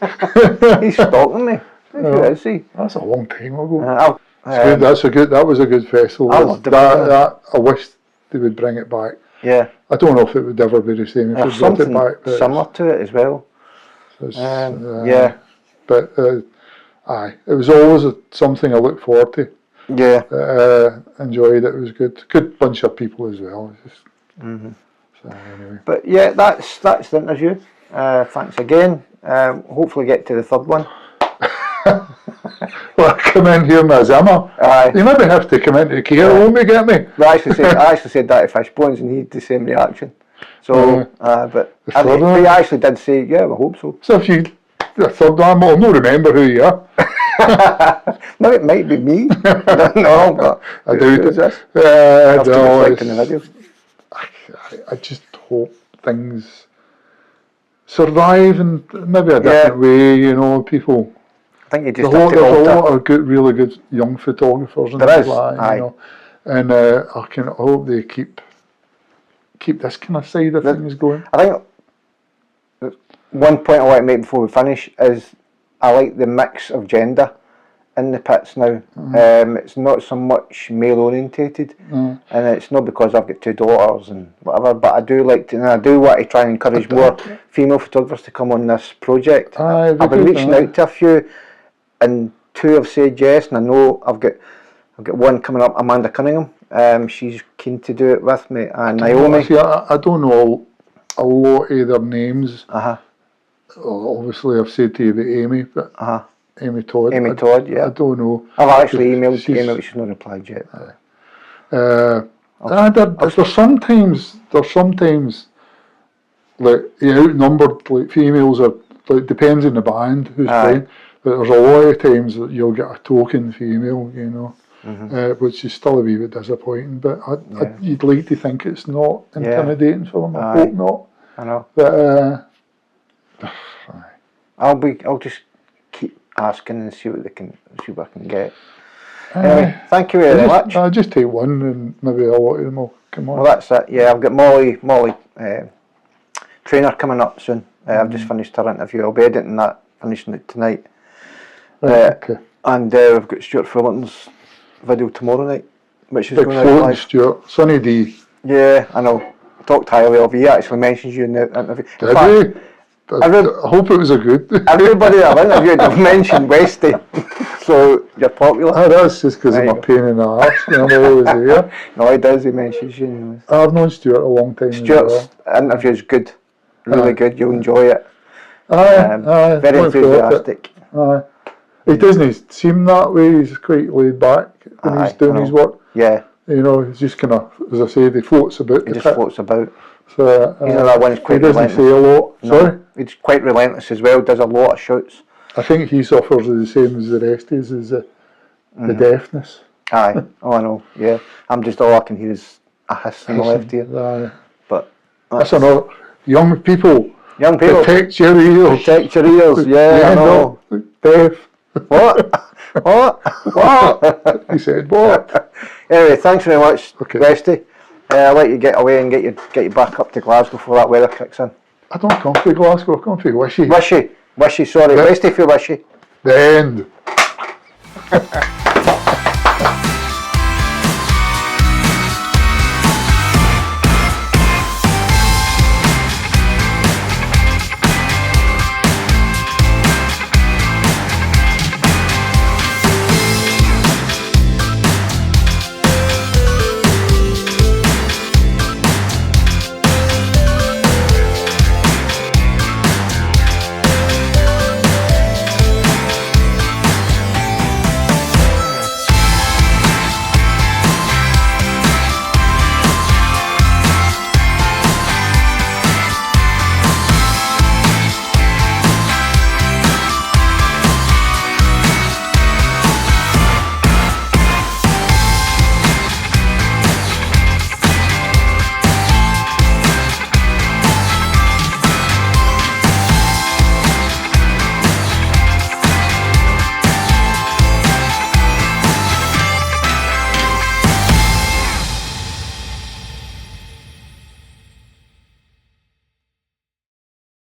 He's stalking me. Who is he? That's a long time ago. That was a good festival. I loved it. I wish they would bring it back. Yeah. I don't know if it would ever be the same if There's they brought it something back. But similar to it as well. Yeah. But it was always something I looked forward to. Yeah. Enjoyed it. It was good. Good bunch of people as well. So anyway. But yeah, that's the interview. Thanks again. Hopefully get to the third one. Well, I come in here in my Zimmer. Aye. You maybe have to come into the care home to get me. I actually said that to Fishbones and he had the same reaction. So, but he actually did say, yeah, I hope so. So if the third one, I'll not remember who you are. No, it might be me. I don't know, but I do. Who's this? I just hope things survive in maybe a different way, you know, people. I think you just There's have to a lot of good, really good young photographers in there is, you know, and I hope they keep this kind of side of things going. I think one point I want to make before we finish is I like the mix of gender in the pits now. It's not so much male orientated, and it's not because I've got two daughters and whatever, but I do like to, and I do want to try and encourage more female photographers to come on this project. I've been reaching out to a few, and two have said yes, and I know I've got one coming up, Amanda Cunningham. She's keen to do it with me, and Naomi. See, I don't know a lot of their names. Obviously, I've said to you about Amy, but Amy Todd. Amy Todd, yeah. I don't know. I've actually emailed Amy, but she's not replied yet. There's sometimes like outnumbered, like females are, like, depends on the band who's playing. But there's a lot of times that you'll get a token female, you know, which is still a wee bit disappointing. But you'd like to think it's not intimidating for them. I hope not. I know. But I'll just keep asking and see what I can get. Anyway, thank you very much. I'll just take one, and maybe a lot of them will come on. Well, that's it. Yeah, I've got Molly Trainer coming up soon. I've just finished her interview. I'll be editing that, finishing it tonight. Okay. And we've got Stuart Fullerton's video tomorrow night, which is Big going out floating live. Stuart, Sonny D. Yeah, I know. Talked highly of you. He actually mentions you in the interview. In fact, Did he? I hope it was a good. Everybody I've interviewed have mentioned Westy, so you're popular. That's just because I'm a pain in the arse. You know, I'm always here. No, he does. He mentions you. Anyways. I've known Stuart a long time. Stuart's interview is good, really good. You'll enjoy it. Very enthusiastic. He doesn't seem that way. He's quite laid back when he's doing his work. Yeah. You know, he's just kind of, as I say, he floats about. He just floats about. So he's that one. Quite he doesn't relentless. say a lot. No, Sorry. He's quite relentless as well. Does a lot of shoots. I think he suffers the same as the rest is the deafness. Aye. Oh, I know. Yeah. I'm just all I can hear is a hiss in the left ear. Aye. But that's another. Young people. Protect your ears. Protect your ears. Yeah. I know. Deaf. What? What? He said what? Anyway, thanks very much, Okay. Westy. I'll let you get away and get you back up to Glasgow before that weather kicks in. I don't come from Glasgow, I come from Wishy. Wishy, sorry, Westy for Wishy. The end.